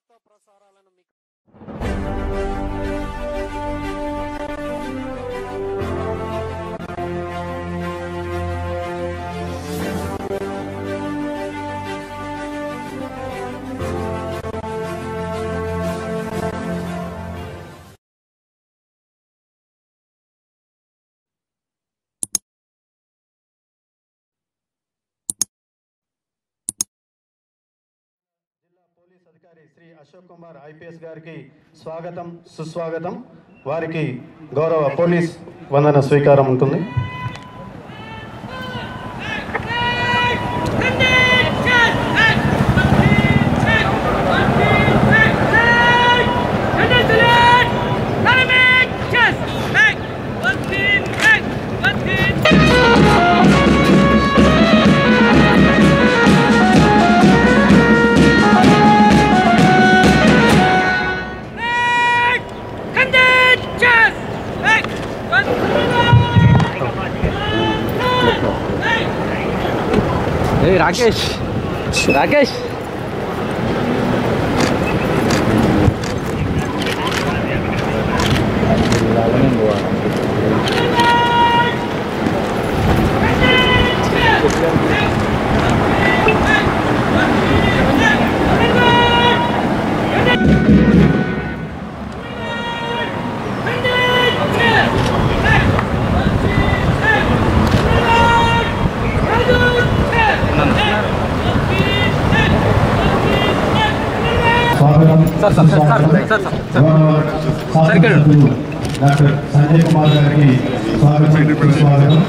వార్తా ప్రసారాలను మీకు పోలీస్ అధికారి శ్రీ అశోక్ కుమార్ ఐపీఎస్ గారికి స్వాగతం సుస్వాగతం. వారికి గౌరవ పోలీస్ వందన స్వీకారం ఉంటుంది. राकेश राकेश డాక్టర్ సంజయ్ కుమార్ గారికి స్వాగతం.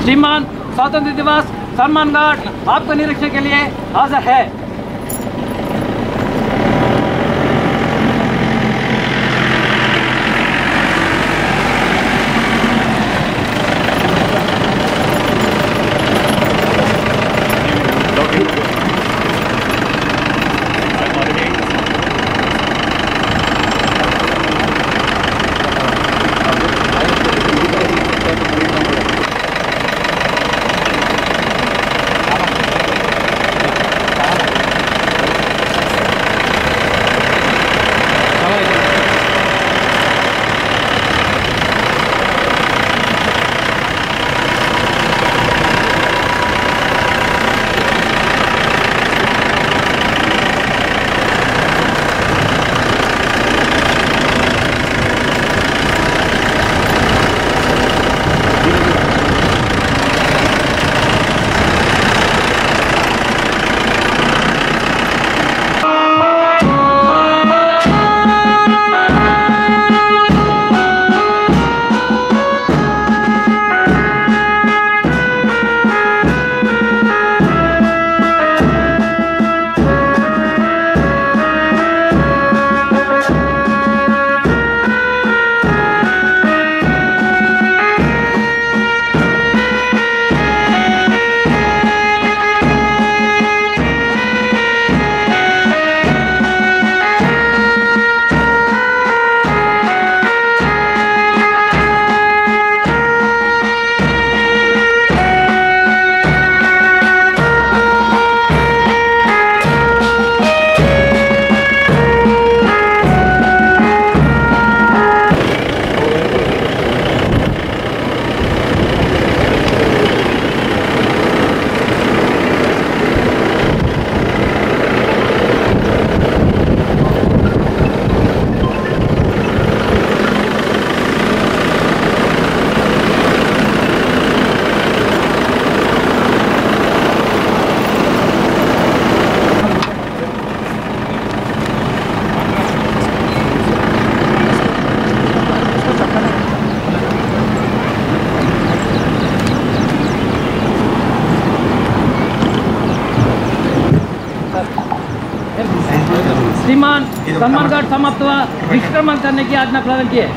श्रीमान स्वतंत्र दिवस सम्मान गार्ड आपको निरीक्षण के लिए हाजिर है। श्रीमान सम्मान गार्ड समाप्त हुआ, निष्क्रमण करने की आज्ञा प्रदान की है।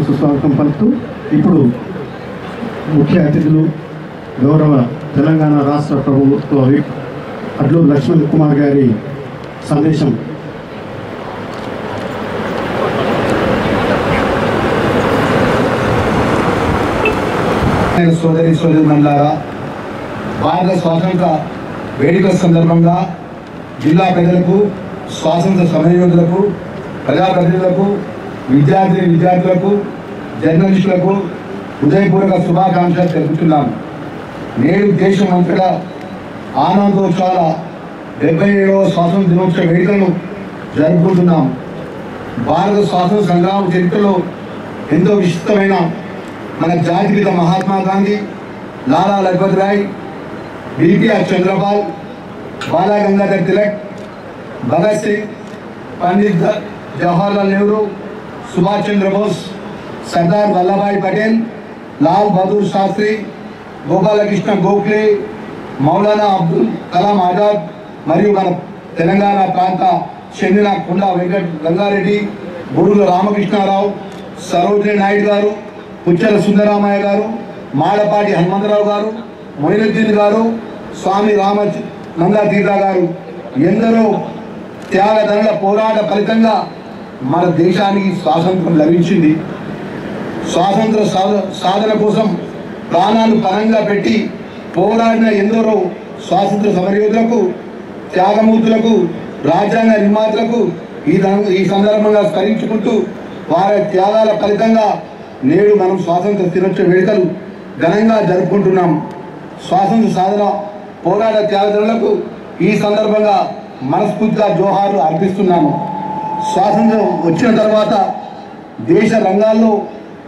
సుస్వాగతం పలుకుతూ ఇప్పుడు ముఖ్య అతిథులు గౌరవ తెలంగాణ రాష్ట్ర ప్రభుత్వ విప్ అడ్లూరు లక్ష్మణ్ కుమార్ గారి సందేశం. సోదరి సోదరులారా, భారత స్వాతంత్ర వేడుకల సందర్భంగా జిల్లా ప్రజలకు, స్వాతంత్ర సమరయోధులకు, ప్రజాప్రతినిధులకు, విద్యార్థులకు, జర్నలిస్టులకు హృదయపూర్వక శుభాకాంక్షలు తెలుపుతున్నాను. నేడు దేశమంతటా ఆనందోత్సవాల 77వ స్వాతంత్ర దినోత్సవ వేడుకలను జరుపుకుంటున్నాం. భారత స్వాతంత్ర సంగ్రామ చరిత్రలో ఎంతో విశిష్టమైన మన జాతిపిత మహాత్మా గాంధీ, లాలా లజపత్ రాయ్, బిపిఆర్ చంద్రపాల్, బాలా గంగాధర్ తిలక్, భగత్ సింగ్, పండిత్ జవహర్లాల్ నెహ్రూ, సుభాష్ చంద్ర బోస్, సర్దార్ వల్లభాయ్ పటేల్, లాల్ బహదూర్ శాస్త్రి, గోపాలకృష్ణ గోఖలే, మౌలానా అబ్దుల్ కలాం ఆజాద్ మరియు మన తెలంగాణ ప్రాంత చెందిన కుండ వెంకట రంగారెడ్డి, బుడుగుల రామకృష్ణారావు, సరోజిని నాయుడు గారు, పుచ్చల సుందరామయ్య గారు, మాడపాటి హనుమంతరావు గారు, మొయినుద్దీన్ గారు, స్వామి రామానందతీర్థ గారు ఎందరో త్యాగదనుల పోరాట ఫలితంగా మన దేశానికి స్వాతంత్రం లభించింది. స్వాతంత్ర సాధన కోసం ప్రాణాలు పరంగా పెట్టి పోరాడిన ఎందరో స్వాతంత్ర సమరయోధులకు, త్యాగమూర్తులకు, రాజ్యాంగ నిర్మాతలకు ఈ సందర్భంగా స్మరించుకుంటూ వారి త్యాగాల ఫలితంగా నేడు మనం స్వాతంత్ర దినోత్సవ వేడుకలు ఘనంగా జరుపుకుంటున్నాం. స్వాతంత్ర సాధన పోరాట త్యాగదనులకు ఈ సందర్భంగా మనస్ఫూర్తిగా జోహార్లు అర్పిస్తున్నాము. స్వాతంత్రం వచ్చిన తర్వాత దేశ రంగాల్లో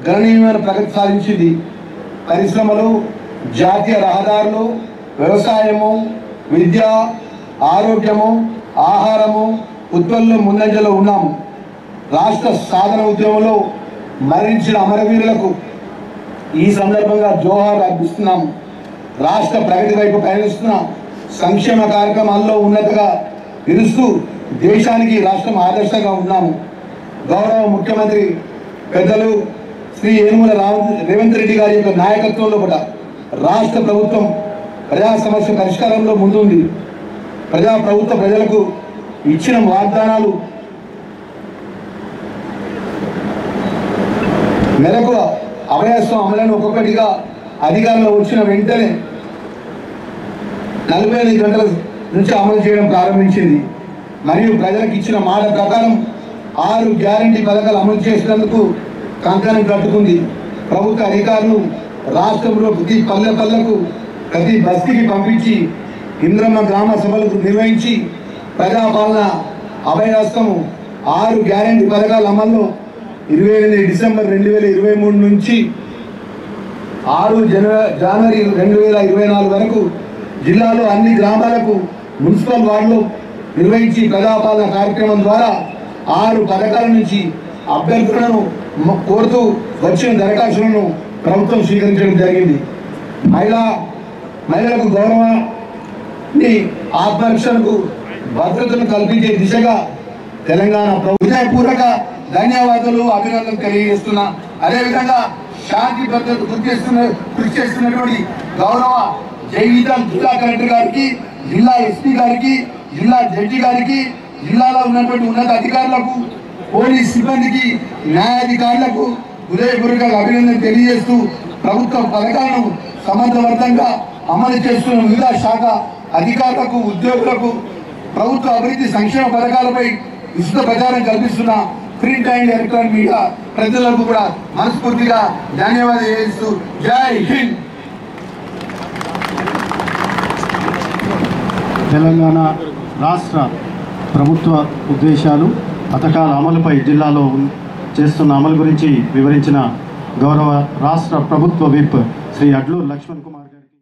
గణనీయమైన ప్రగతి సాధించింది. పరిశ్రమలు, జాతీయ రహదారులు, వ్యవసాయము, విద్య, ఆరోగ్యము, ఆహారము ఉత్పత్తుల్లో ముందంజలో ఉన్నాము. రాష్ట్ర సాధన ఉద్యమంలో మరణించిన అమరవీరులకు ఈ సందర్భంగా జోహార్ అర్పిస్తున్నాము. రాష్ట్ర ప్రగతి వైపు పయనిస్తున్న సంక్షేమ కార్యక్రమాల్లో ఉన్నతగా నిలుస్తూ దేశానికి రాష్ట్రం ఆదర్శంగా ఉన్నాము. గౌరవ ముఖ్యమంత్రి పెద్దలు శ్రీ యనమల రేవంత్ రెడ్డి గారి యొక్క నాయకత్వంలో కూడా రాష్ట్ర ప్రభుత్వం ప్రజా సమస్య పరిష్కారంలో ముందుంది. ప్రభుత్వ ప్రజలకు ఇచ్చిన వాగ్దానాలు మేరకు అభయస్వం అమలను ఒక్కొక్కటిగా అధికారంలో వచ్చిన వెంటనే 45 గంటల నుంచి అమలు చేయడం ప్రారంభించింది. మరియు ప్రజలకు ఇచ్చిన మాట ప్రకారం 6 గ్యారంటీ పథకాలు అమలు చేసినందుకు కంకణం కట్టుకుంది. ప్రభుత్వ అధికారులు రాష్ట్రంలో ప్రతి పల్లెకు ప్రతి బస్తీకి పంపించి ఇంద్రమ్మ గ్రామ సభలు నిర్వహించి ప్రజాపాలన అభయహస్తము 6 గ్యారంటీ పథకాల అమల్లో 28 డిసెంబర్ 2023 నుంచి 6 జనవరి 2024 వరకు జిల్లాలో అన్ని గ్రామాలకు మున్సిపల్ వార్డులు నిర్వహించి ప్రజాపాలన కార్యక్రమం ద్వారా 6 పథకాల నుంచి అభ్యర్థులను కోరుతూ వచ్చిన దరఖాస్తులను ప్రభుత్వం స్వీకరించడం జరిగింది. మహిళలకు గౌరవాన్ని, ఆత్మరక్షణకు భద్రతను కల్పించే దిశగా తెలంగాణ హృదయపూర్వక ధన్యవాదాలు, అభినందనలు తెలియజేస్తున్నా. అదేవిధంగా శాంతి భద్రత కృషి చేస్తున్నటువంటి గౌరవ జైవిధం జిల్లా కలెక్టర్ గారికి, జిల్లా ఎస్పీ గారికి, జిల్లా జడ్జి గారికి, జిల్లాలో ఉన్నటువంటి ఉన్నత అధికారులకు, పోలీస్ సిబ్బందికి, న్యాయాధికారులకు హృదయపూర్వక అభినందన తెలియజేస్తూ ప్రభుత్వ పథకాలను సమర్థవంతంగా అమలు చేస్తున్న వివిధ శాఖ అధికారులకు, ఉద్యోగులకు, ప్రభుత్వ అభివృద్ధి సంక్షేమ పథకాలపై విస్తృత ప్రచారం కల్పిస్తున్న ప్రింట్ అండ్ ఎలక్ట్రానిక్ మీడియా ప్రజలకు కూడా మనస్ఫూర్తిగా ధన్యవాదాలు చేస్తూ జై హింద్. తెలంగాణ రాష్ట్ర ప్రభుత్వ ఉద్దేశాలు, పథకాల అమలుపై జిల్లాలో చేస్తున్న అమలు గురించి వివరించిన గౌరవ రాష్ట్ర ప్రభుత్వ విప్ శ్రీ అడ్లూరు లక్ష్మణ్ కుమార్ గారికి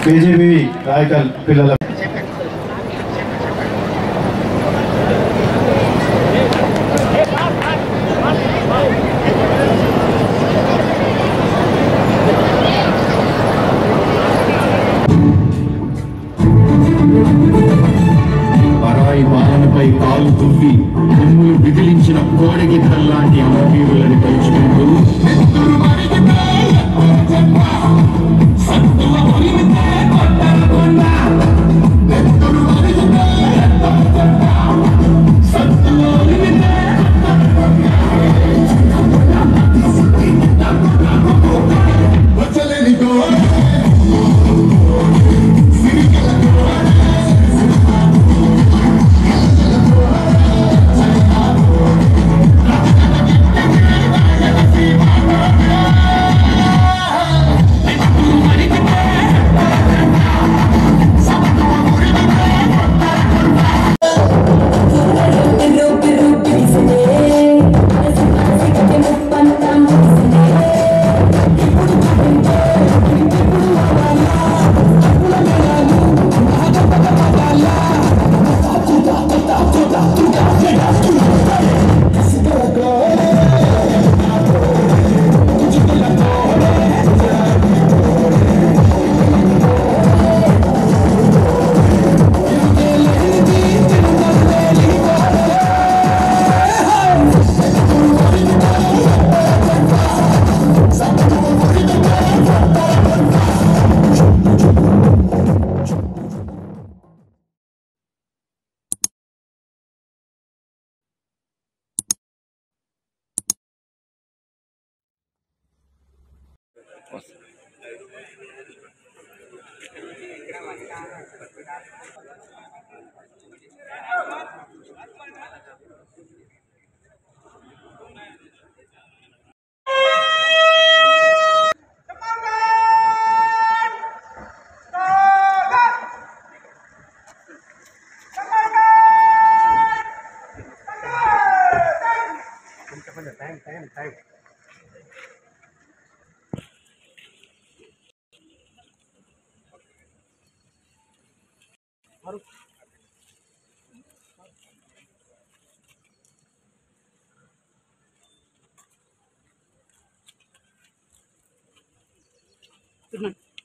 కేజీబీ రాయకల్ పిల్లల పరాయి పాలనపై కాలు తువ్వి కొమ్ములు విదిలించిన కోడగిద్దం లాంటి అమరవీరులను తలుచుకుంటూ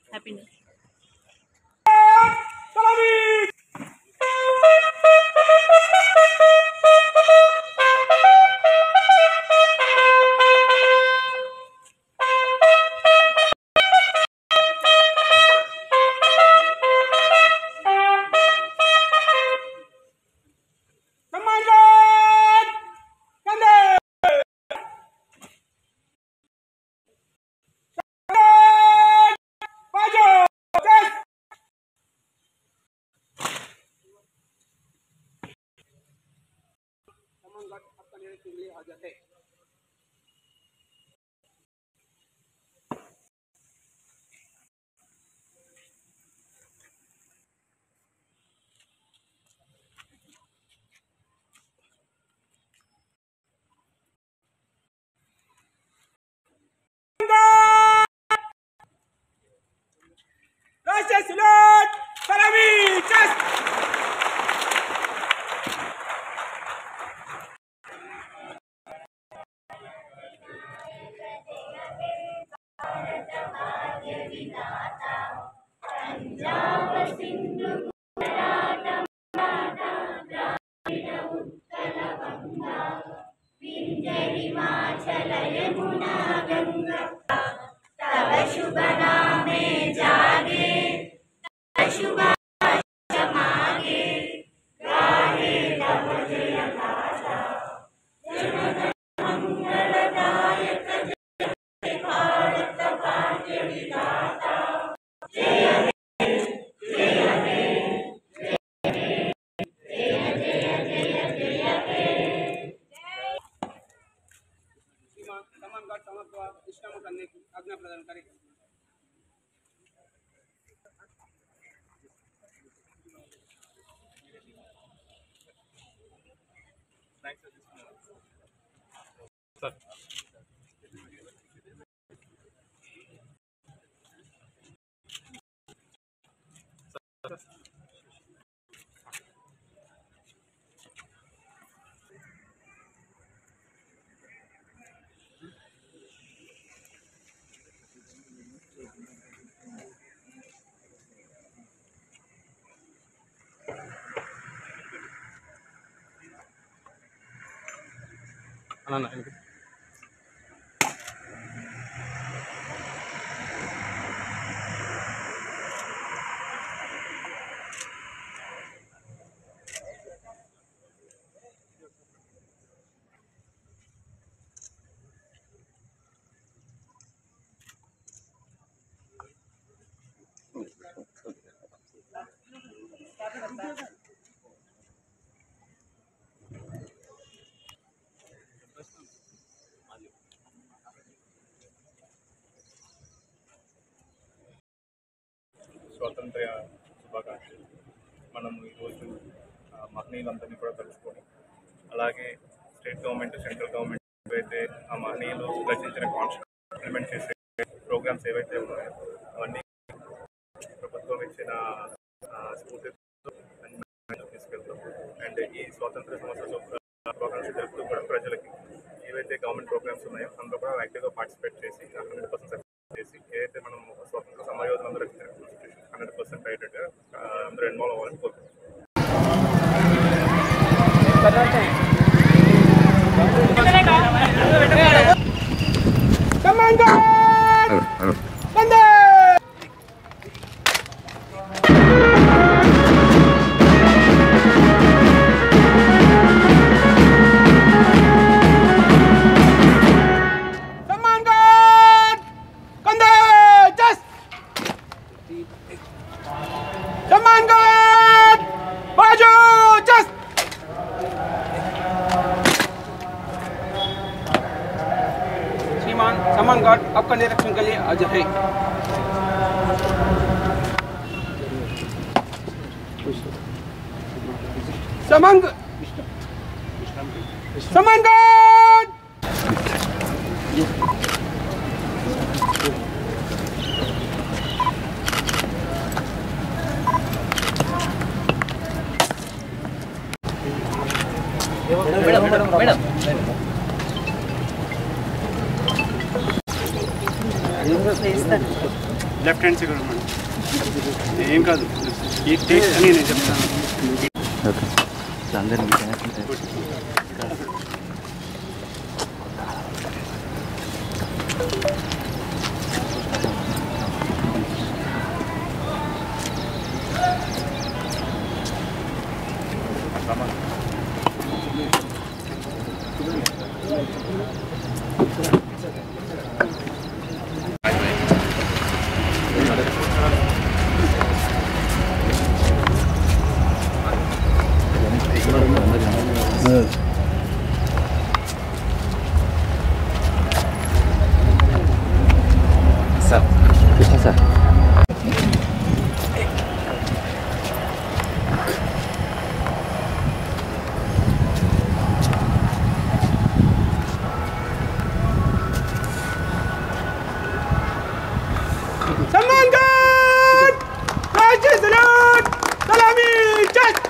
Happy New Year. करने की आज्ञा प्रदान करें। స్వాతంత్ర శుభాకాంక్షలు. మనము ఈరోజు మహనీయులందరినీ కూడా కలుసుకొని, అలాగే స్టేట్ గవర్నమెంట్, సెంట్రల్ గవర్నమెంట్ ఏవైతే ఆ మహనీయులు రచించిన కాన్స్టిట్యూషన్ ఇంప్లిమెంట్ చేసే ప్రోగ్రామ్స్ ఏవైతే ఉన్నాయో అవన్నీ ప్రభుత్వం ఇచ్చిన స్ఫూర్తితో తీసుకెళ్తాం. అండ్ ఈ స్వాతంత్ర సంవత్సర శుభాకాంక్షలు జరుపుతూ కూడా ప్రజలకి ఏవైతే గవర్నమెంట్ ప్రోగ్రామ్స్ ఉన్నాయో అందులో కూడా యాక్టివ్గా పార్టిసిపేట్ చేసి 100% చేసి ఏదైతే మనం స్వాతంత్ర సమరయోధులు అందరూ రచించిన కాన్స్టిట్యూషన్ 100% అయ్యేటట్టుగా అందరూ ఇన్వాల్వ్ అవ్వాలని కోరుకుంటున్నాం. सम्मान गार्ड आपका निरीक्षण के लिए हाजिर है। सम्मान guard madam left hand side madam ఏం కాదు ఈ టేక్ అని నేను చెప్తాను. सम्मान गार्ड राज्य सलाट सलामी जस्ट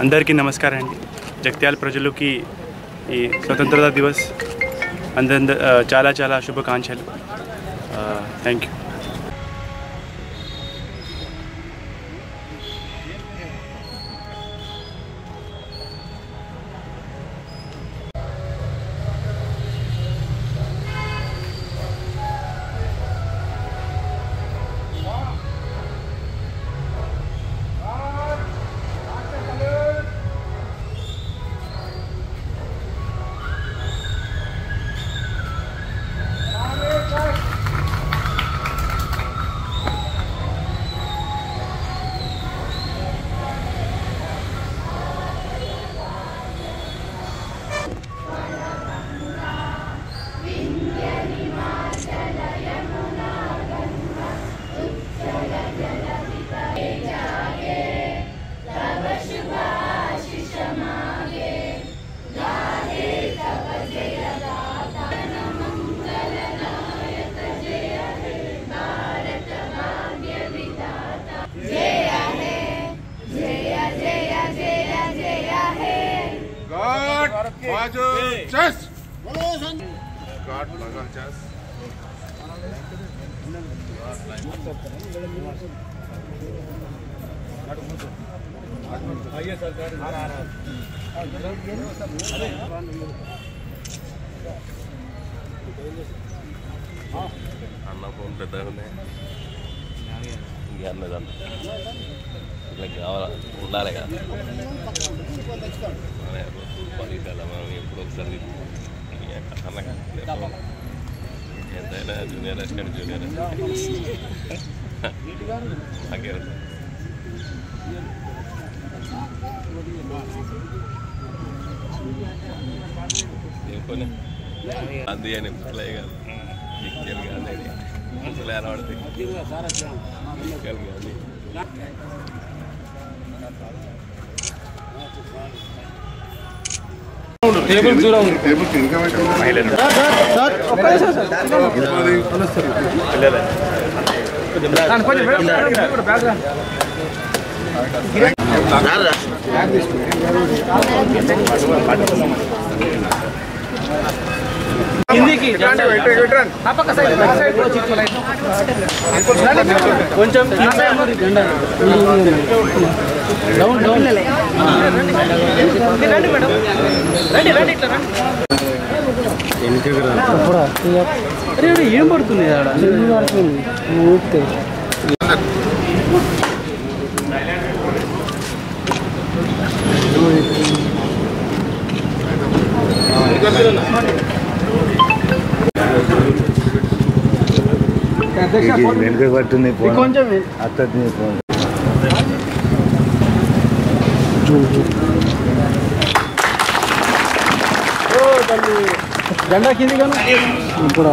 అందరికీ నమస్కారం అండి. జగిత్యాల ప్రజలకి ఈ స్వతంత్రతా దివస్ చాలా చాలా శుభాకాంక్షలు. Thank you. అన్న ఫోన్ పెద్దగా ఉన్నాయి అన్నదంట ఇట్లా కావాలా ఉండాలి కదా మనం ఎప్పుడు ఒకసారి ఎంతైనా జూనియర్ అసిస్టెంట్ జూనియర్ నాకే కొని అంది అని ప్లే కాదు పిక్చర్ కానీ అసలు ఎలా పడుతుంది కానీ టేబుల్ దూరం కిందికి కొంచెం ఏం పడుతుంది వెనుక పట్టుంది కొంచెం అత్తని జెండా కింది కానీ ఇప్పుడు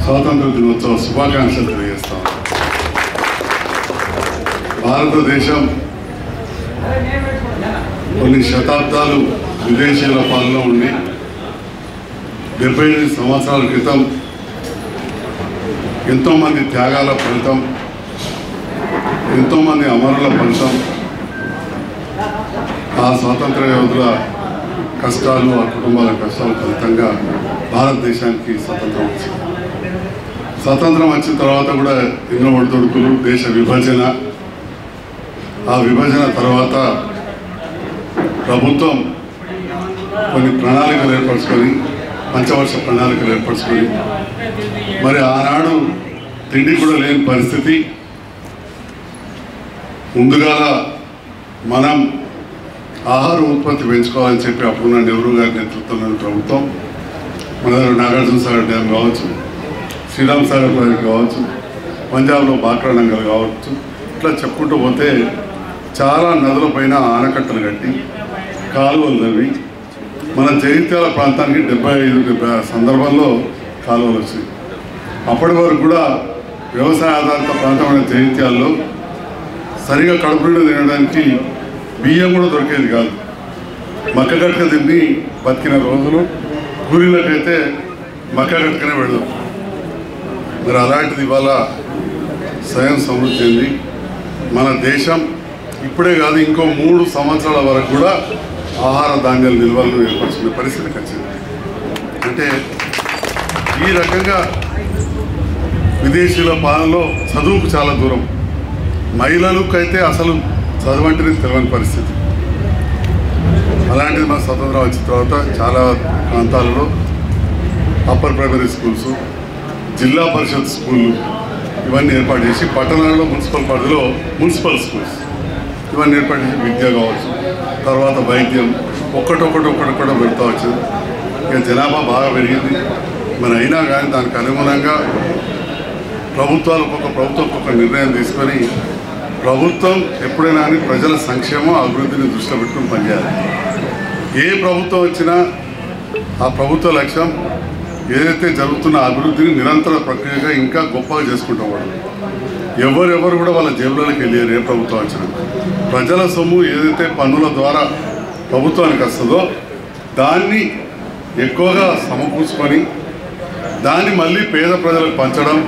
స్వాతంత్ర దినోత్సవ శుభాకాంక్షలు తెలియజేస్తాం. భారతదేశం కొన్ని శతాబ్దాలు విదేశీయుల పాలన ఉండి 75 సంవత్సరాల క్రితం ఎంతోమంది త్యాగాల ఫలితం, ఎంతోమంది అమరుల ఫలితం, ఆ స్వాతంత్ర యోధుల కష్టాలు, ఆ కుటుంబాల కష్టాల ఫలితంగా భారతదేశానికి స్వతంత్రం వచ్చింది. స్వతంత్రం వచ్చిన తర్వాత కూడా ఎన్నో ఒడిదుడుకులు, దేశ విభజన, ఆ విభజన తర్వాత ప్రభుత్వం కొన్ని ప్రణాళికలు ఏర్పరచుకొని, పంచవర్ష ప్రణాళికలు ఏర్పరచుకొని, మరి ఆనాడు తిండి కూడా లేని పరిస్థితి. ముందుగా మనం ఆహార ఉత్పత్తి పెంచుకోవాలని చెప్పి అప్పుడున్న నెహ్రూ గారి నేతృత్వంలోని ప్రభుత్వం మన నాగార్జున సాగర్ డ్యామ్ కావచ్చు, శ్రీరామ్ సాగర్ ప్రాజెక్ట్ కావచ్చు, పంజాబ్లో బాక్రా నంగల్ కావచ్చు, ఇట్లా చెప్పుకుంటూ పోతే చాలా నదుల పైన ఆనకట్టలు కట్టి కాలువలు తవ్వి మన జగిత్యాల ప్రాంతానికి 75 సందర్భంలో కాలువలు వచ్చాయి. అప్పటి వరకు కూడా వ్యవసాయ ఆధారిత ప్రాంతమైన జగిత్యాల్లో సరిగా కడుపులో తినడానికి బియ్యం కూడా దొరికేది కాదు. మక్క గట్క తిని బతికిన రోజులు, కూలీలకైతే మక్క గట్కనే పెడదాం. మరి అలాంటిది ఇవాళ స్వయం సమృద్ధి చెంది మన దేశం ఇప్పుడే కాదు ఇంకో 3 సంవత్సరాల వరకు కూడా ఆహార ధాన్యాల నిల్వలను ఏర్పరచుకునే పరిస్థితికి వచ్చింది. అంటే ఈ రకంగా విదేశీయుల పాలనలో చదువుకు చాలా దూరం, మహిళలకు అయితే అసలు చదవంటేనే తెలియని పరిస్థితి. అలాంటిది మన స్వతంత్రం వచ్చిన తర్వాత చాలా ప్రాంతాలలో అప్పర్ ప్రైమరీ స్కూల్స్, జిల్లా పరిషత్ స్కూళ్ళు ఇవన్నీ ఏర్పాటు చేసి పట్టణాల్లో మున్సిపల్ పరిధిలో మున్సిపల్ స్కూల్స్ ఇవన్నీ ఏర్పాటు చేసి విద్య కావచ్చు, తర్వాత వైద్యం ఒక్కటొక్కటి పెడతా వచ్చింది. ఇక జనాభా బాగా పెరిగింది. మరి అయినా కానీ దానికి అనుగుణంగా ప్రభుత్వాలు ఒక్కొక్క నిర్ణయం తీసుకొని ప్రభుత్వం ఎప్పుడైనా కానీ ప్రజల సంక్షేమం అభివృద్ధిని దృష్టిలో పెట్టుకుని పనిచేయాలి. ఏ ప్రభుత్వం వచ్చినా ఆ ప్రభుత్వ లక్ష్యం ఏదైతే జరుగుతున్న అభివృద్ధిని నిరంతర ప్రక్రియగా ఇంకా గొప్పగా చేసుకుంటాం. వాళ్ళు ఎవరెవరు కూడా వాళ్ళ జేబులలోకి వెళ్ళారు. ఏ ప్రభుత్వం వచ్చినా ప్రజల సొమ్ము ఏదైతే పన్నుల ద్వారా ప్రభుత్వానికి వస్తుందో దాన్ని ఎక్కువగా సమకూర్చుకొని దాన్ని మళ్ళీ పేద ప్రజలకు పంచడం,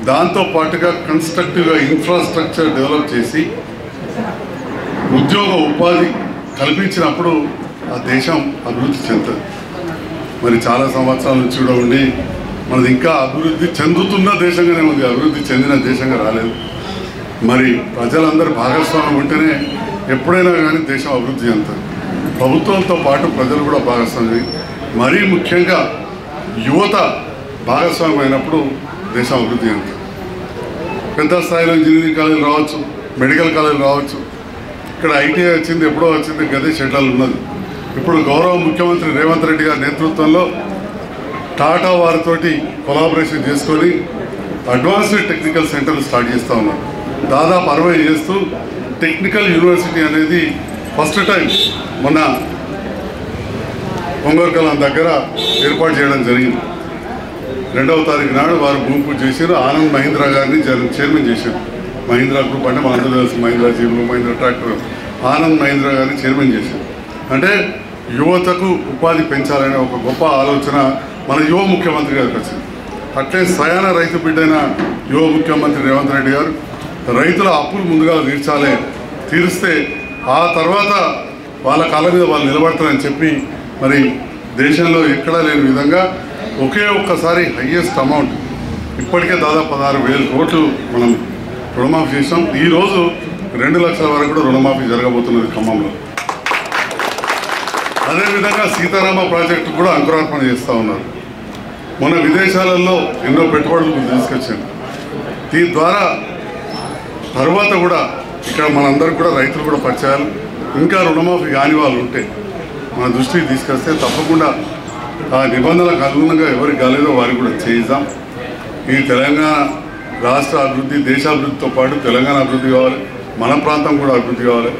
దాంతోపాటుగా కన్స్ట్రక్టివ్గా ఇన్ఫ్రాస్ట్రక్చర్ డెవలప్ చేసి ఉద్యోగ ఉపాధి కల్పించినప్పుడు ఆ దేశం అభివృద్ధి చెందుతుంది. మరి చాలా సంవత్సరాల నుంచి కూడా ఉండి మనది ఇంకా అభివృద్ధి చెందుతున్న దేశంగానే ఉంది, అభివృద్ధి చెందిన దేశంగా రాలేదు. మరి ప్రజలందరూ భాగస్వామ్యం ఉంటేనే ఎప్పుడైనా కానీ దేశం అభివృద్ధి చెందుతుంది. ప్రభుత్వంతో పాటు ప్రజలు కూడా భాగస్వామ్యం, మరీ ముఖ్యంగా యువత భాగస్వామ్యం అయినప్పుడు దేశం అభివృద్ధి చెందుతుంది. పెద్ద స్థాయిలో ఇంజనీరింగ్ కాలేజీలు రావచ్చు, మెడికల్ కాలేజీలు రావచ్చు. ఇక్కడ ఐటీఐ వచ్చింది, ఎప్పుడో వచ్చింది, గదే షెడ్యూల్ ఉన్నది. ఇప్పుడు గౌరవ ముఖ్యమంత్రి రేవంత్ రెడ్డి గారి నేతృత్వంలో టాటా వారితోటి కొలాబరేషన్ చేసుకొని అడ్వాన్స్డ్ టెక్నికల్ సెంటర్లు స్టార్ట్ చేస్తూ ఉన్నారు. దాదాపు 60 చేస్తూ టెక్నికల్ యూనివర్సిటీ అనేది ఫస్ట్ టైం మొన్న పొంగర్కలం దగ్గర ఏర్పాటు చేయడం జరిగింది. 2వ తారీఖు నాడు వారు భూమి పూజ చేశారు. ఆనంద్ మహీంద్రా గారిని చైర్మన్ చేశారు. మహీంద్రా గ్రూప్ అంటే మన అందరూ తెలుసు, మహీంద్రా జీవులు, మహీంద్రా ట్రాక్టర్. ఆనంద్ మహీంద్రా గారిని చైర్మన్ చేశారు. అంటే యువతకు ఉపాధి పెంచాలనే ఒక గొప్ప ఆలోచన మన యువ ముఖ్యమంత్రి గారికి వచ్చింది. అట్లే స్వయాన రైతు బిడ్డైన యువ ముఖ్యమంత్రి రేవంత్ రెడ్డి గారు రైతుల అప్పులు ముందుగా తీరిస్తే ఆ తర్వాత వాళ్ళ కాళ్ళ మీద వాళ్ళు నిలబడతారని చెప్పి మరి దేశంలో ఎక్కడా లేని విధంగా ఒక్కసారి హయ్యెస్ట్ అమౌంట్ ఇప్పటికే దాదాపు 16,000 కోట్లు మనం రుణమాఫీ చేసాం. ఈరోజు 2 లక్షల వరకు కూడా రుణమాఫీ జరగబోతున్నది ఖమ్మంలో. అదేవిధంగా సీతారామ ప్రాజెక్టు కూడా అంకురార్పణ చేస్తూ ఉన్నారు. మొన్న విదేశాలలో ఎన్నో పెట్టుబడులు తీసుకొచ్చారు. దీని ద్వారా తర్వాత కూడా ఇక్కడ మనందరికీ కూడా రైతులు కూడా పరిచయాలు, ఇంకా రుణమాఫీ కాని వాళ్ళు ఉంటే మన దృష్టికి తీసుకొస్తే తప్పకుండా ఆ నిబంధనలకు అనుగుణంగా ఎవరికి కాలేదో వారికి కూడా చేయిద్దాం. ఈ తెలంగాణ రాష్ట్ర అభివృద్ధి, దేశాభివృద్ధితో పాటు తెలంగాణ అభివృద్ధి కావాలి, మన ప్రాంతం కూడా అభివృద్ధి కావాలి.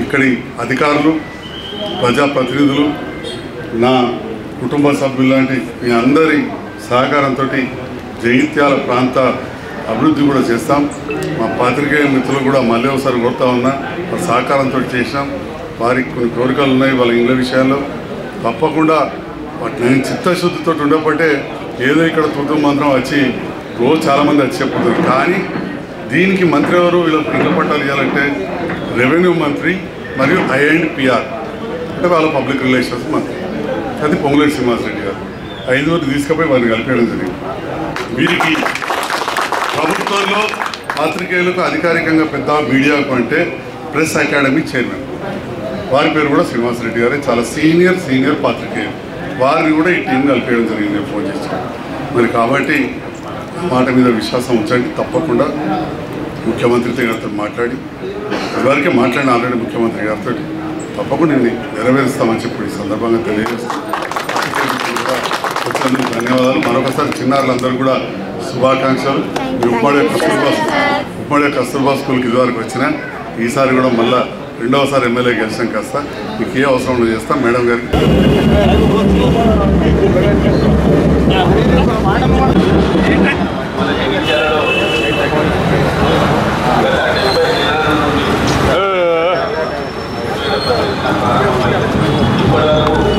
ఇక్కడి అధికారులు, ప్రజాప్రతినిధులు, నా కుటుంబ సభ్యులు లాంటి మీ అందరి సహకారంతో జగిత్యాల ప్రాంత అభివృద్ధి కూడా చేస్తాం. మా పాత్రికేయ మిత్రులు కూడా మళ్ళీ ఒకసారి కోరుతా ఉన్నా, వారి సహకారంతో చేసినాం. వారికి కొన్ని కోరికలు ఉన్నాయి వాళ్ళ ఇళ్ళ విషయాల్లో. తప్పకుండా నేను చిత్తశుద్ధితో ఉండబట్టే ఏదో ఇక్కడ తుది మంత్రం వచ్చి రోజు చాలామంది వచ్చి చెప్పుతారు. కానీ దీనికి మంత్రి ఎవరు, వీళ్ళకి ఇళ్ళ పట్టాలు ఇవ్వాలంటే రెవెన్యూ మంత్రి మరియు I&PR అంటే వాళ్ళ పబ్లిక్ రిలేషన్స్ మంత్రి, అది పొంగులేటి శ్రీనివాసరెడ్డి గారు. 5 తీసుకుపోయి వారిని కలిపేయడం జరిగింది. వీరికి ప్రభుత్వంలో పాత్రికేయులకు అధికారికంగా పెద్ద మీడియాకు అంటే ప్రెస్ అకాడమీ చైర్మన్, వారి పేరు కూడా శ్రీనివాసరెడ్డి గారే. చాలా సీనియర్ పాత్రికేయులు, వారిని కూడా ఈ టీం కలిపేయడం జరిగింది. నేను ఫోన్ చేశాను. మరి కాబట్టి మాట మీద విశ్వాసం ఉంచండి. తప్పకుండా ముఖ్యమంత్రి గారితో మాట్లాడి, ఇదివరకే మాట్లాడిన ఆల్రెడీ ముఖ్యమంత్రి గారితో, తప్పకుండా నేను నెరవేరుస్తామని చెప్పి ఈ సందర్భంగా తెలియజేస్తాను. వచ్చినందుకు ధన్యవాదాలు. మరొకసారి చిన్నారులందరూ కూడా శుభాకాంక్షలు. ఉమ్మడి కస్తూర్బా స్కూల్కి ఇదివరకు వచ్చిన, ఈసారి కూడా మళ్ళీ 2వసారి ఎమ్మెల్యే గెలిచాం. కాస్త మీకు ఏ అవసరం చేస్తాం మేడం గారికి.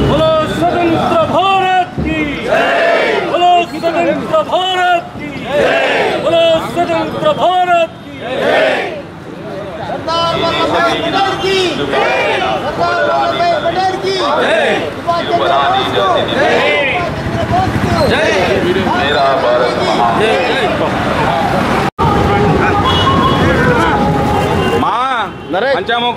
बोलो स्वतंत्र भारत की जय, बोलो स्वतंत्र भारत की जय, बोलो स्वतंत्र भारत की जय, सरदार वल्लभभाई पटेल की जय, सरदार वल्लभभाई पटेल की जय, जय मेरा भारत माँ पंचामुख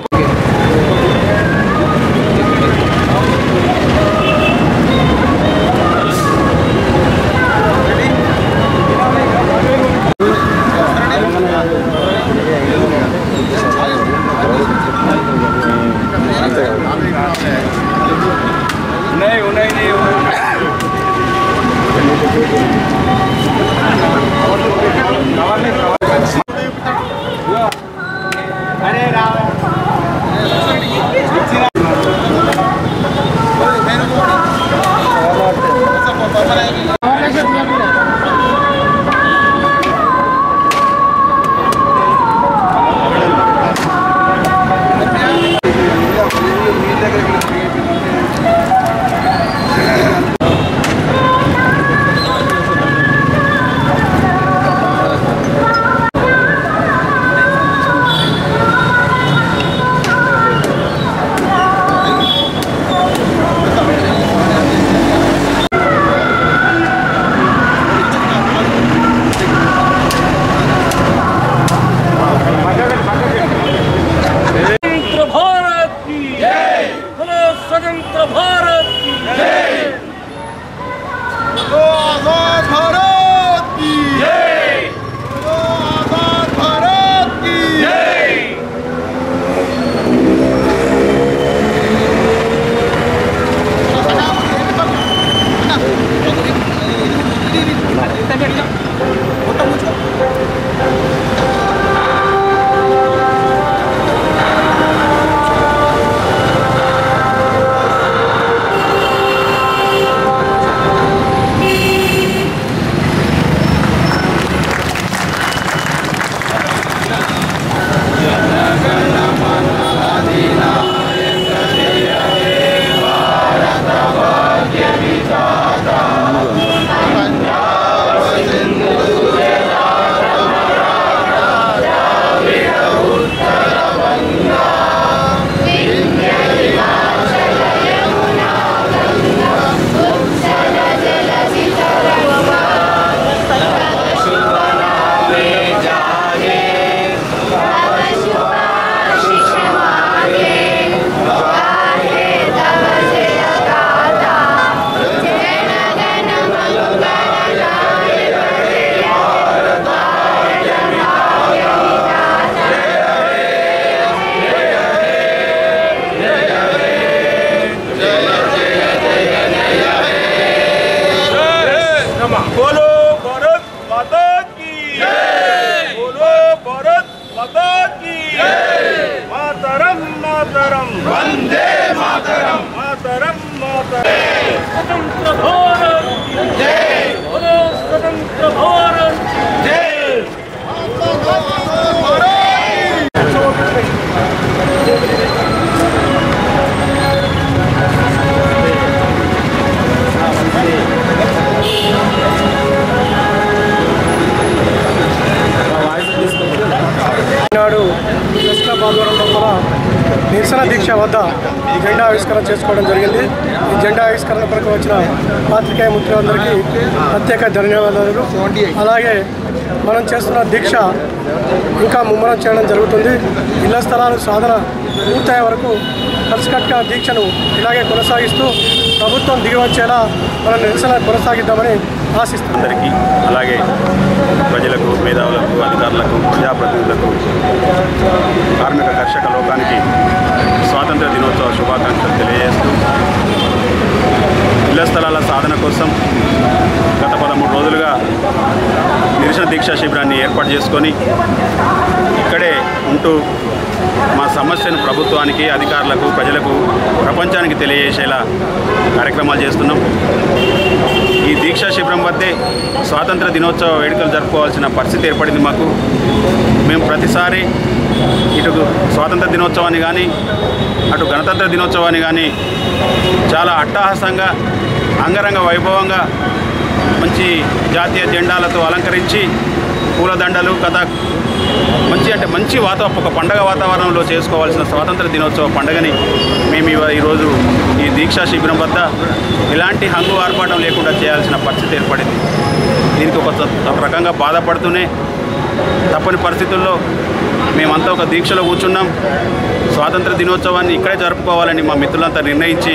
स्वतंत्र भारत जय, बोलो स्वतंत्र भारत जय। ఈనాడు ప్రెస్ క్లబ్ ఆధ్వర్యంలో కూడా నిరసన దీక్ష వద్ద ఈ జెండా ఆవిష్కరణ చేసుకోవడం జరిగింది. ఈ జెండా ఆవిష్కరణ కొరకు వచ్చిన పాత్రికేయ మిత్రులందరికీ ప్రత్యేక ధన్యవాదాలు. అలాగే మనం చేస్తున్న దీక్ష ఇంకా ముమ్మరం చేయడం జరుగుతుంది. ఇళ్ల స్థలాలు సాధన పూర్తయ్యే వరకు కలిసికట్టుగా దీక్షను ఇలాగే కొనసాగిస్తూ ప్రభుత్వం దిగి వచ్చేలా మనం నిరసన కొనసాగిద్దామని ఆశిస్తున్నాం. అందరికీ అలాగే ప్రజలకు, మేధావులకు, అధికారులకు, ప్రజాప్రతినిధులకు, కార్మిక కర్షక లోకానికి స్వాతంత్ర దినోత్సవ శుభాకాంక్షలు తెలియజేస్తూ ఇళ్ల స్థలాల సాధన కోసం గత 13 రోజులుగా నిరసన దీక్షా శిబిరాన్ని ఏర్పాటు చేసుకొని ఇక్కడే ఉంటూ మా సమస్యను ప్రభుత్వానికి, అధికారులకు, ప్రజలకు, ప్రపంచానికి తెలియజేసేలా కార్యక్రమాలు చేస్తున్నాం. ఈ దీక్షా శిబిరం వద్దే స్వాతంత్ర దినోత్సవ వేడుకలు జరుపుకోవాల్సిన పరిస్థితి ఏర్పడింది మాకు. మేము ప్రతిసారి ఇటు స్వాతంత్ర దినోత్సవాన్ని కానీ అటు గణతంత్ర దినోత్సవాన్ని కానీ చాలా అట్టహాసంగా, అంగరంగ వైభవంగా మంచి జాతీయ జెండాలతో అలంకరించి పూలదండలు మంచి ఒక పండగ వాతావరణంలో చేసుకోవాల్సిన స్వాతంత్ర దినోత్సవ పండుగని మేము ఈరోజు ఈ దీక్షా శిబిరం వద్ద ఎలాంటి హంగు ఆర్పాటం లేకుండా చేయాల్సిన పరిస్థితి ఏర్పడింది. దీనికి ఒక రకంగా బాధపడుతూనే తప్పని పరిస్థితుల్లో మేమంతా ఒక దీక్షలో కూర్చున్నాం. స్వాతంత్ర దినోత్సవాన్ని ఇక్కడే జరుపుకోవాలని మా మిత్రులంతా నిర్ణయించి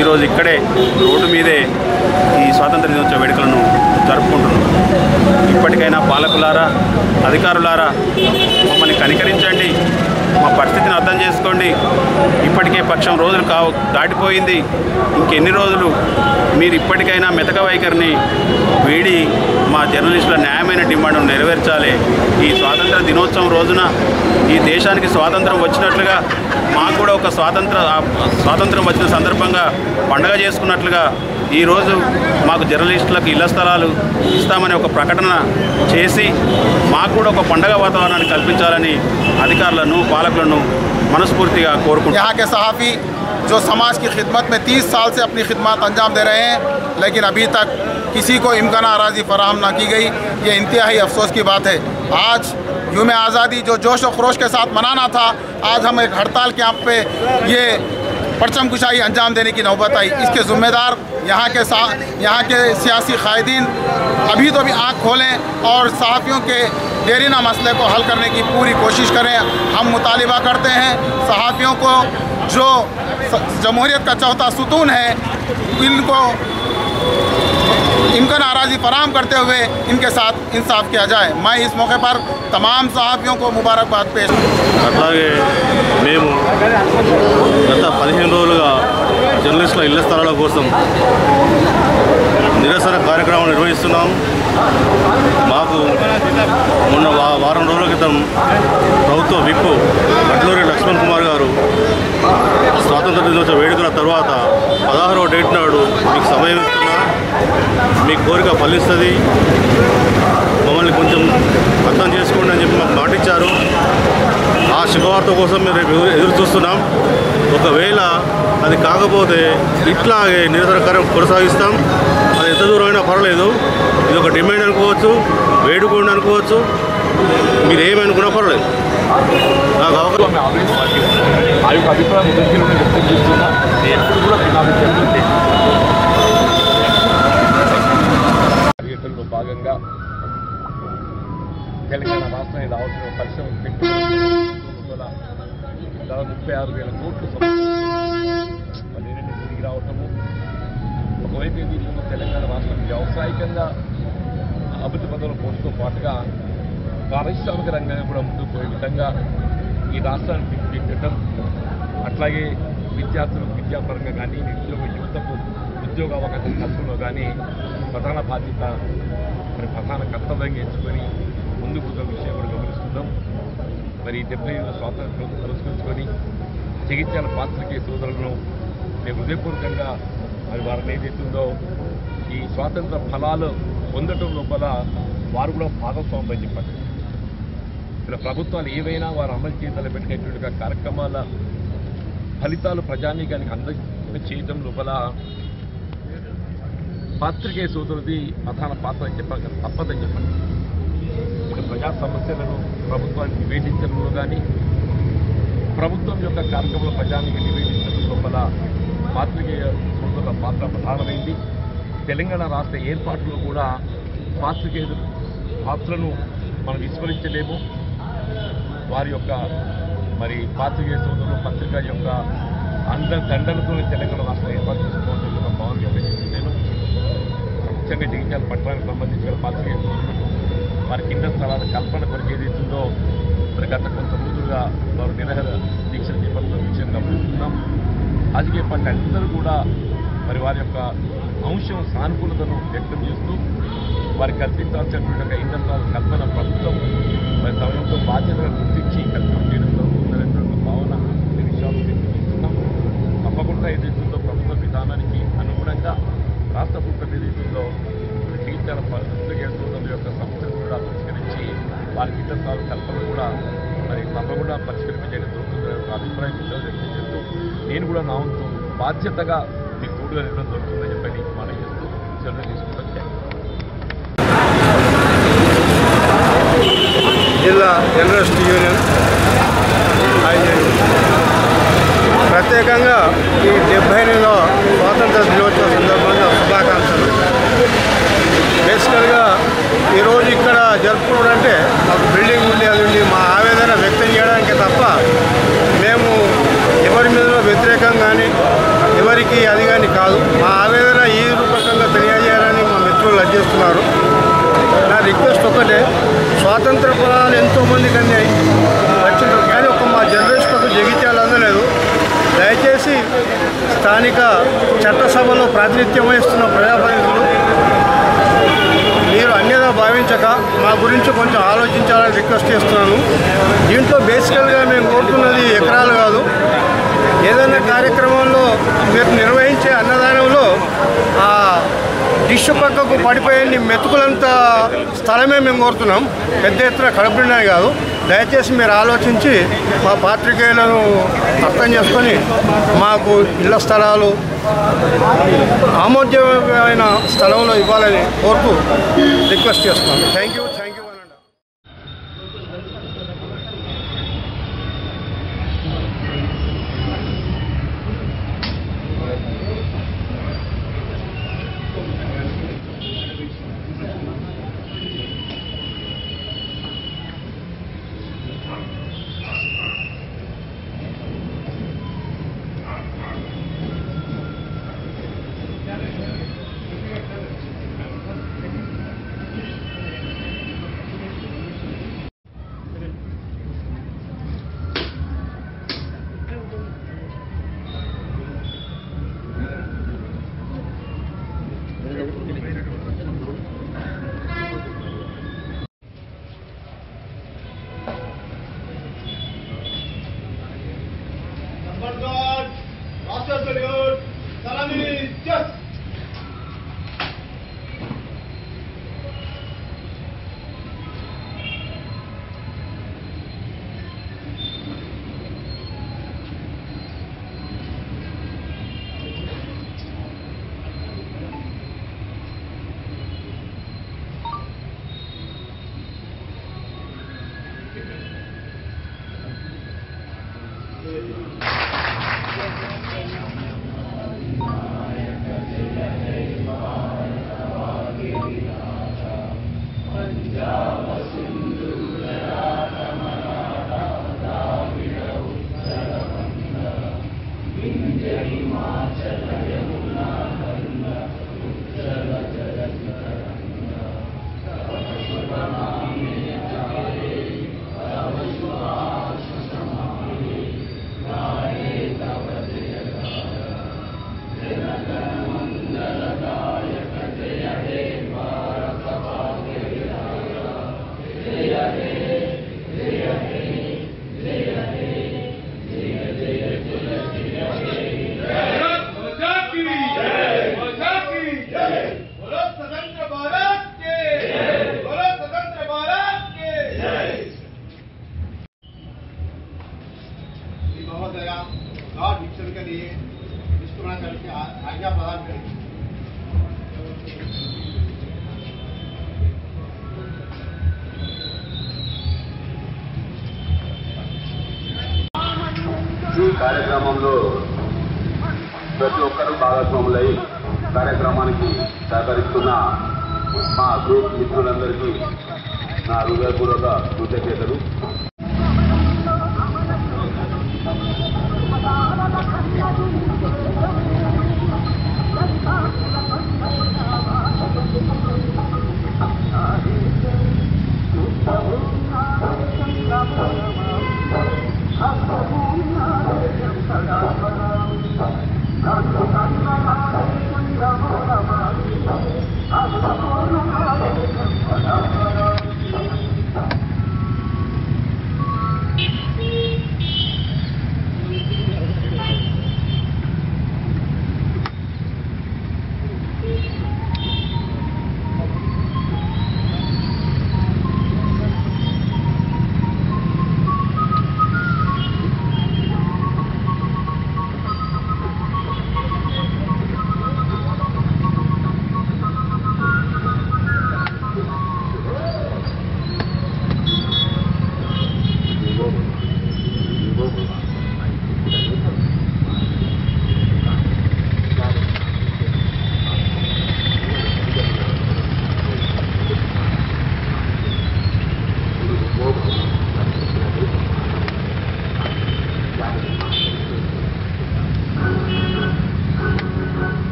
ఈరోజు ఇక్కడే రోడ్డు మీదే ఈ స్వాతంత్ర దినోత్సవ వేడుకలను జరుపుకుంటున్నాం. ఇప్పటికైనా పాలకులారా, అధికారులారా మమ్మల్ని కనికరించండి, మా పరిస్థితిని అర్థం చేసుకోండి. ఇప్పటికే పక్షం రోజులు దాటిపోయింది. ఇంకెన్ని రోజులు మీరు ఇప్పటికైనా మెతక వైఖరిని వీడి మా జర్నలిస్టుల న్యాయమైన డిమాండ్ను నెరవేర్చాలి. ఈ స్వాతంత్ర దినోత్సవం రోజున ఈ దేశానికి స్వాతంత్రం వచ్చినట్లుగా మాకు కూడా ఒక స్వాతంత్రం వచ్చిన సందర్భంగా పండగ చేసుకున్నట్లుగా ఈరోజు మాకు జర్నలిస్టులకు ఇళ్ల స్థలాలు ఇస్తామని ఒక ప్రకటన చేసి మాకు కూడా ఒక పండగ వాతావరణాన్ని కల్పించాలని అధికారులను, పాలకులను మనస్ఫూర్తిగా కోరుకుంటున్నాం. यहाँ के सहाफ़ी जो समाज की खिदमत में 30 साल से अपनी खिदमत अंजाम दे रहे हैं, लेकिन अभी तक किसी को इम्कान आराज़ी फराहम ना की गई, ये इंतहाई अफसोस की बात है। आज यूम आज़ादी जो जोश और खरोश के साथ मनाना था, आज हम एक हड़ताल के यहाँ पे ये परचम कुशाई अंजाम देने की नौबत आई। इसके ज़िम्मेदार यहाँ के सियासी कायदीन अभी तो भी आँख खोलें और सहाफ़ियों के देरीना मसले को हल करने की पूरी कोशिश करें। हम मुतालिबा करते हैं सहाफ़ियों को जो जमहूरियत का चौथा सुतून है, इनको इम्कान आराज़ी फराहम करते हुए इनके साथ इंसाफ किया जाए। मैं इस मौके पर तमाम सहाफ़ियों को मुबारकबाद पेश अట్లాగే మేము గత 15 రోజులుగా జర్నలిస్టుల ఇళ్ల స్థలాల కోసం నిరసన కార్యక్రమం నిర్వహిస్తున్నాం. మాకు మొన్న వారం రోజుల క్రితం ప్రభుత్వ విప్ అట్లూరి లక్ష్మణ్ కుమార్ గారు స్వాతంత్ర దినోత్సవ వేడుకల తర్వాత 16వ డేట్ నాడు మీకు సమయం ఇస్తున్నా, మీ కోరిక ఫలిస్తుంది, మమ్మల్ని కొంచెం అర్థం చేసుకోండి అని చెప్పి మాకు మాటిచ్చారు. ఆ శుభవార్త కోసం మేము రేపు ఎదురు చూస్తున్నాం. ఒకవేళ అది కాకపోతే ఇట్లాగే నిరసన కార్యం కొనసాగిస్తాం. అది ఎంత దూరం అయినా పర్వాలేదు. ఇది ఒక డిమాండ్ అనుకోవచ్చు, వేడుకోండి అనుకోవచ్చు, మీరు ఏమనుకున్నా పర్వాలేదు. నాకు ఆ యొక్క అభిప్రాయం ఉదయం వ్యక్తం చేస్తున్నా. ఎప్పుడు కూడా పర్యటనలో భాగంగా తెలంగాణ రాష్ట్రానికి రావాల్సిన పరిశ్రమలు పెట్టుబడుల 36,000 కోట్లు తిరిగి రావటము. ఒకవైపు దీంట్లో తెలంగాణ రాష్ట్రం వ్యవసాయకంగా అభివృద్ధి పథంలో పోవడంతో పాటుగా పారిశ్రామిక రంగంగా కూడా ముందుకు పోయే విధంగా ఈ రాష్ట్రాన్ని పెట్టడం, అట్లాగే విద్యార్థులకు విద్యాపరంగా కానీ నిరుద్యోగ యువతకు ఉద్యోగ అవకాశం కల్పనలో కానీ ప్రధాన బాధ్యత ప్రధాన కర్తవ్యంగా ఎంచుకొని ముందుకు విషయం కూడా గమనిస్తున్నాం. మరి 75 స్వాతంత్రం పురస్కరించుకొని జగిత్యాల పాత్రికేయ సోదరులను నేను హృదయపూర్వకంగా మరి వారిని ఏదైతుందో ఈ స్వాతంత్ర ఫలాలు పొందటం లోపల వారు కూడా భాగస్వామ్యం చెప్పండి. ఇలా ప్రభుత్వాలు ఏవైనా వారు అమలు చేయతలపెట్టినటువంటి కార్యక్రమాల ఫలితాలు ప్రజానీకానికి చేయటం లోపల పాత్రికేయ సోదరుది ప్రధాన పాత్ర అని చెప్పాలి, తప్పదని చెప్పండి. ఇక ప్రజా సమస్యలను ప్రభుత్వానికి నివేదించడంలో కానీ ప్రభుత్వం యొక్క కార్యక్రమాల ప్రజానికి నివేదించడం లోపల పాత్రికేయ సోదరుల పాత్ర ప్రధానమైంది. తెలంగాణ రాష్ట్ర ఏర్పాటులో కూడా పాత్రికేయ పాత్రను మనం విస్మరించలేము. వారి యొక్క మరి పాత్రికేయ సోదరులు పత్రిక యొక్క దండలతోనే తెలంగాణ రాష్ట్రం ఏర్పాటు చేసుకోవాలని ఒక భావన వ్యక్తం నేను ముఖ్యంగా జగిత్యాల పట్టణానికి సంబంధించిన పాత్రికేయ సోదరులకు వారి కింద స్థలాల కల్పన కొరకు ఏదైతుందో మరి గత కొంత రోజులుగా వారు నిరహర దీక్షలు చేపట్టిన విషయం గమనిస్తున్నాం. రాజకీయ పార్టీ అందరూ కూడా మరి వారి యొక్క అంశం సానుకూలతను వ్యక్తం చేస్తూ వారికి కల్పించాల్సినటువంటి ఒక ఇంధన స్థలాల కల్పన ప్రభుత్వం మరి సమయంలో బాధ్యతను గుర్తించి కల్పన చేయడం జరుగుతుందనేటువంటి భావన విషయాలు వ్యక్తం చేస్తున్నాం. తప్పకుండా ఏదైతుందో ప్రభుత్వ విధానానికి అనుగుణంగా రాష్ట్ర ప్రభుత్వం ఏదైతుందో జగిత్యాల పత్రికేయ సోదరుల యొక్క సమస్యను కూడా పరిష్కరించి వారికి ఇంధన స్థలాల కల్పన కూడా మరి తప్పకుండా పరిష్కరింపజేయడం జరుగుతుందనే ఒక అభిప్రాయం విషయాలు వ్యక్తం చేస్తూ నేను కూడా నా వంతు బాధ్యతగా మీకు తోడుగా ఇవ్వడం జరుగుతుందని చెప్పి మనం చేస్తూ సెలవు తీసుకుంటాం. జిల్లా జర్నలిస్ట్ యూనియన్ ప్రత్యేకంగా ఈ 78వ స్వాతంత్ర దినోత్సవ సందర్భంగా శుభాకాంక్షలు. బేసికల్గా ఈరోజు ఇక్కడ జరుపుకోవడం అంటే మాకు బిల్డింగ్ ఉండి అది ఉండి మా ఆవేదన వ్యక్తం చేయడానికి తప్ప మేము ఎవరి మీద వ్యతిరేకం కానీ ఎవరికి అది కానీ కాదు. మా ఆవేదన ఈ రూపకంగా తెలియజేయాలని మా మిత్రులు అర్జిస్తున్నారు. నా రిక్వెస్ట్ ఒకటే, స్వాతంత్ర ఫలాలు ఎంతోమందికి అన్నీ వచ్చినారు కానీ ఒక మా జర్నలిస్టులకు జగిత్యాలు అందలేదు. దయచేసి స్థానిక చట్టసభలో ప్రాతినిధ్యం వహిస్తున్న ప్రజాప్రతినిధులు మీరు అన్యదా భావించక మా గురించి కొంచెం ఆలోచించాలని రిక్వెస్ట్ చేస్తున్నాను. దీంట్లో బేసికల్గా మేము కోరుతున్నది ఎకరాలు కాదు. ఏదైనా కార్యక్రమంలో మీరు నిర్వహించే అన్నదానంలో ఆ డిష్ పక్కకు పడిపోయే మెతుకులంత స్థలమే మేము కోరుతున్నాం. పెద్ద ఎత్తున కడపడినాయి కాదు. దయచేసి మీరు ఆలోచించి మా పాత్రికేయులను అర్థం చేసుకొని మాకు ఇళ్ల స్థలాలు ఆమోద్యమైన స్థలంలో ఇవ్వాలని కోరుతూ రిక్వెస్ట్ చేస్తున్నాను. Thank you. కార్యక్రమంలో ప్రతి ఒక్కరూ భాగస్వాములై కార్యక్రమానికి సహకరిస్తున్న మా గ్రూప్ మిత్రులందరికీ నా హృదయపూర్వక కృతజ్ఞతలు.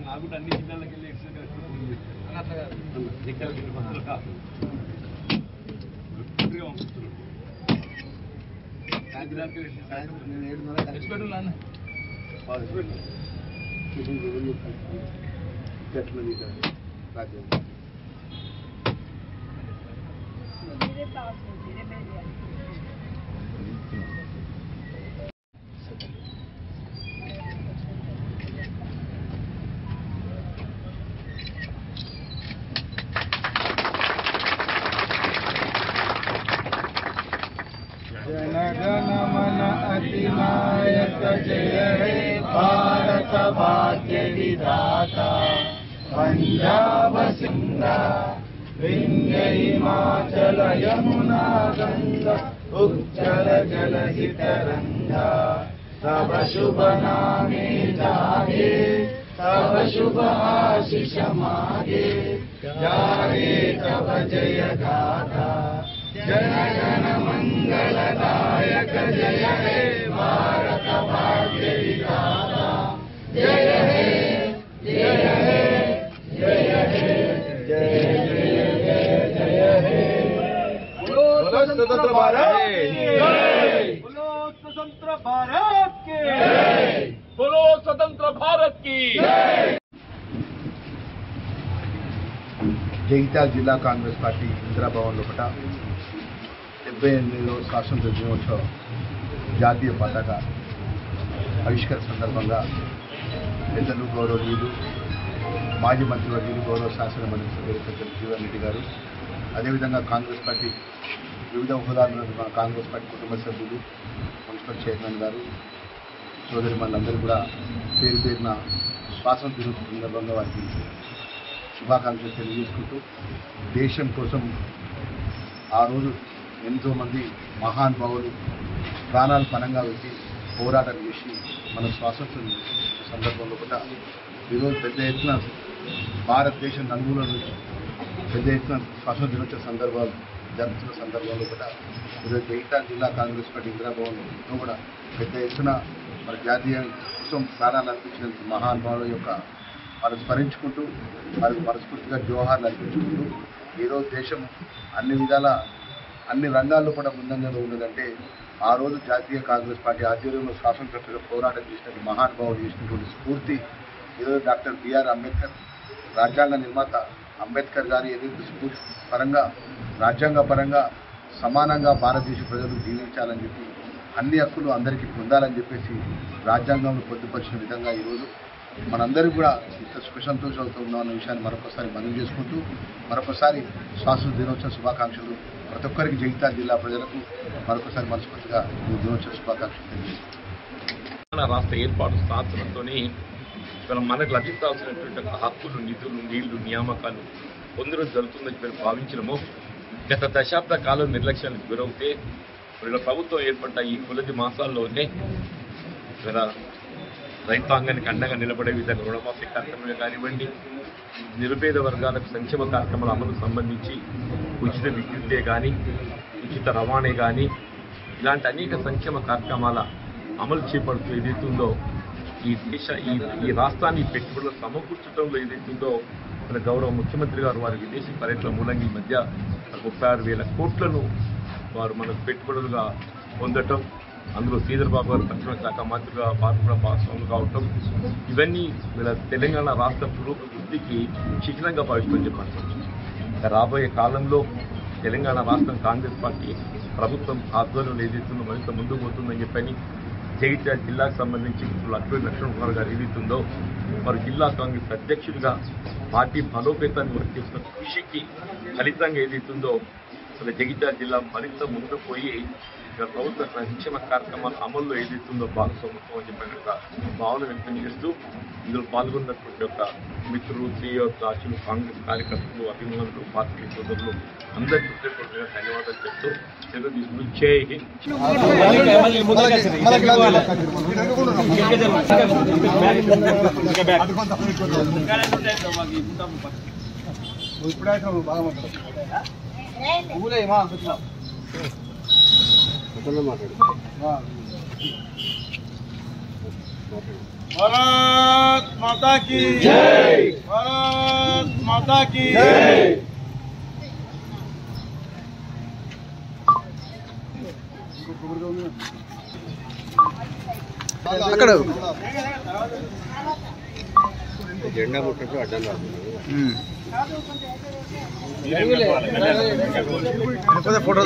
నాకు అన్ని జిల్లాలకు వెళ్ళి जनगणमन अधिनायक जय हे भारत भाग्य विधाता पंजाब सिंध विंध्य हिमाचल यमुना गंगा उज्जल जलधि तरंगा तब शुभ नामे जागे तब शुभ आशीष मागे जागे तब जय गाथा जनगण मंगलदायक जय हे भारत भाग्य विधाता जय हे जय हे जय हे जय जय जय जय हे बोलो स्वतंत्र भारत की जय बोलो स्वतंत्र भारत की जय बोलो स्वतंत्र भारत की जय జగిత్యాల జిల్లా కాంగ్రెస్ పార్టీ ఇందిరాభవన్ లోపల 78వ స్వాతంత్ర దినోత్సవ జాతీయ పతాక ఆవిష్కరణ సందర్భంగా పెద్దలు గౌరవనీయులు మాజీ మంత్రివర్యులు గౌరవ శాసనమండలి సభ్యులు పెద్దలు జీవన్ రెడ్డి గారు, అదేవిధంగా కాంగ్రెస్ పార్టీ వివిధ హోదాల్లో మన కాంగ్రెస్ పార్టీ కుటుంబ సభ్యులు, మున్సిపల్ చైర్మన్ గారు, సోదరి మనందరూ కూడా పేరు పేరున స్వాతంత్ర దినోత్సవం సందర్భంగా వారికి శుభాకాంక్షలు తెలియజేసుకుంటూ, దేశం కోసం ఆ రోజు ఎంతోమంది మహానుభావులు ప్రాణాలు పణంగా పెట్టి పోరాటం చేసి మన స్వాతంత్రం సందర్భంలో కూడా ఈరోజు పెద్ద ఎత్తున భారతదేశం నలుగుల నుంచి పెద్ద ఎత్తున స్వాతంత్ర దినోత్సవ సందర్భాలు జరుగుతున్న సందర్భంలో కూడా ఈరోజు జగిత్యాల జిల్లా కాంగ్రెస్ పార్టీ ఇందిరాభవన్లో కూడా పెద్ద ఎత్తున మన జాతీయ కోసం ప్రాణాలు అర్పించిన మహానుభావుల యొక్క మనం స్మరించుకుంటూ వారికి మనస్ఫూర్తిగా జోహార్లు అర్పించుకుంటూ ఈరోజు దేశం అన్ని విధాల అన్ని రంగాల్లో కూడా ముందంజలో ఉన్నదంటే ఆ రోజు జాతీయ కాంగ్రెస్ పార్టీ ఆధ్వర్యంలో స్వాతంత్ర పోరాటం చేసినటువంటి మహానుభావులు చేసినటువంటి స్ఫూర్తి ఈరోజు డాక్టర్ బిఆర్ అంబేద్కర్ రాజ్యాంగ నిర్మాత అంబేద్కర్ గారి ఏదైతే స్ఫూర్తి పరంగా రాజ్యాంగ పరంగా సమానంగా భారతదేశ ప్రజలు జీవించాలని చెప్పి అన్ని హక్కులు అందరికీ పొందాలని చెప్పేసి రాజ్యాంగంలో పొందుపరిచిన విధంగా ఈరోజు మనందరికీ కూడా ఇంత సుఖ సంతోషాలతో ఉన్న విషయాన్ని మరొకసారి మనం చేసుకుంటూ మరొకసారి స్వాతంత్ర దినోత్సవ శుభాకాంక్షలు ప్రతి ఒక్కరికి జగిత్యాల జిల్లా ప్రజలకు మరొకసారి మనస్ఫూర్తిగా ఈ దినోత్సవ శుభాకాంక్షలు తెలియజేస్తున్నాం. రాష్ట్ర ఏర్పాటు సాధనతోనే ఇవాళ మనకు లభించాల్సినటువంటి హక్కులు, నిధులు, నీళ్లు, నియామకాలు పొందడం జరుగుతుందని చెప్పి భావించడము గత దశాబ్ద కాలం నిర్లక్ష్యానికి గురవుతే వీళ్ళ ప్రభుత్వం ఏర్పడ్డ ఈ కొద్ది మాసాల్లోనే ఇలా రైతాంగానికి అండగా నిలబడే విధంగా రుణమాఫీ కార్యక్రమమే కానివ్వండి, నిరుపేద వర్గాలకు సంక్షేమ కార్యక్రమాల అమలుకు సంబంధించి ఉచిత విద్యుత్తే కానీ, ఉచిత రవాణా కానీ ఇలాంటి అనేక సంక్షేమ కార్యక్రమాల అమలు చేపడుతూ ఏదైతుందో ఈ రాష్ట్రాన్ని పెట్టుబడుల సమకూర్చడంలో ఏదైతుందో మన గౌరవ ముఖ్యమంత్రి గారు వారి విదేశీ పర్యటన మూలంగా ఈ మధ్య 36,000 కోట్లను వారు మనకు పెట్టుబడులుగా పొందటం, అందులో శ్రీధర్ బాబు గారు రక్షణ శాఖ మంత్రిగా వారు కూడా భాగస్వాములు కావటం, ఇవన్నీ వీళ్ళ తెలంగాణ రాష్ట్ర పురోభివృద్ధికి శిఖిలంగా భావిస్తని చెప్పాల్సి రాబోయే కాలంలో తెలంగాణ రాష్ట్రం కాంగ్రెస్ పార్టీ ప్రభుత్వం ఆధ్వర్యంలో ఏదైతుందో మరింత ముందుకు పోతుందని చెప్పని జగిత్యాల జిల్లాకు సంబంధించి లక్ష్మణ్ గారు ఏదైతుందో వారు జిల్లా కాంగ్రెస్ అధ్యక్షుడిగా పార్టీ బలోపేతాన్ని వారు చేసిన కృషికి ఫలితంగా ఏదైతుందో అసలు జగిత్యాల జిల్లా మరింత ముందుకు పోయి ప్రభుత్వ సంక్షేమ కార్యక్రమాల అమల్లో ఏదైతుందో భాగస్వామ్యం అని చెప్పిన భావన వ్యక్తం చేస్తూ ఇందులో పాల్గొన్నటువంటి యొక్క మిత్రులు, శ్రేయోదాసులు, కాంగ్రెస్ కార్యకర్తలు, అభిమానులు, పార్టీ సోదరులు అందరికీ ధన్యవాదాలు చెప్తూ సెలవు తీసుకుని జై भारत माता की जय, भारत माता की जय। అక్కడ జెండా ముట్టట్టు అడ్డం ఫోటో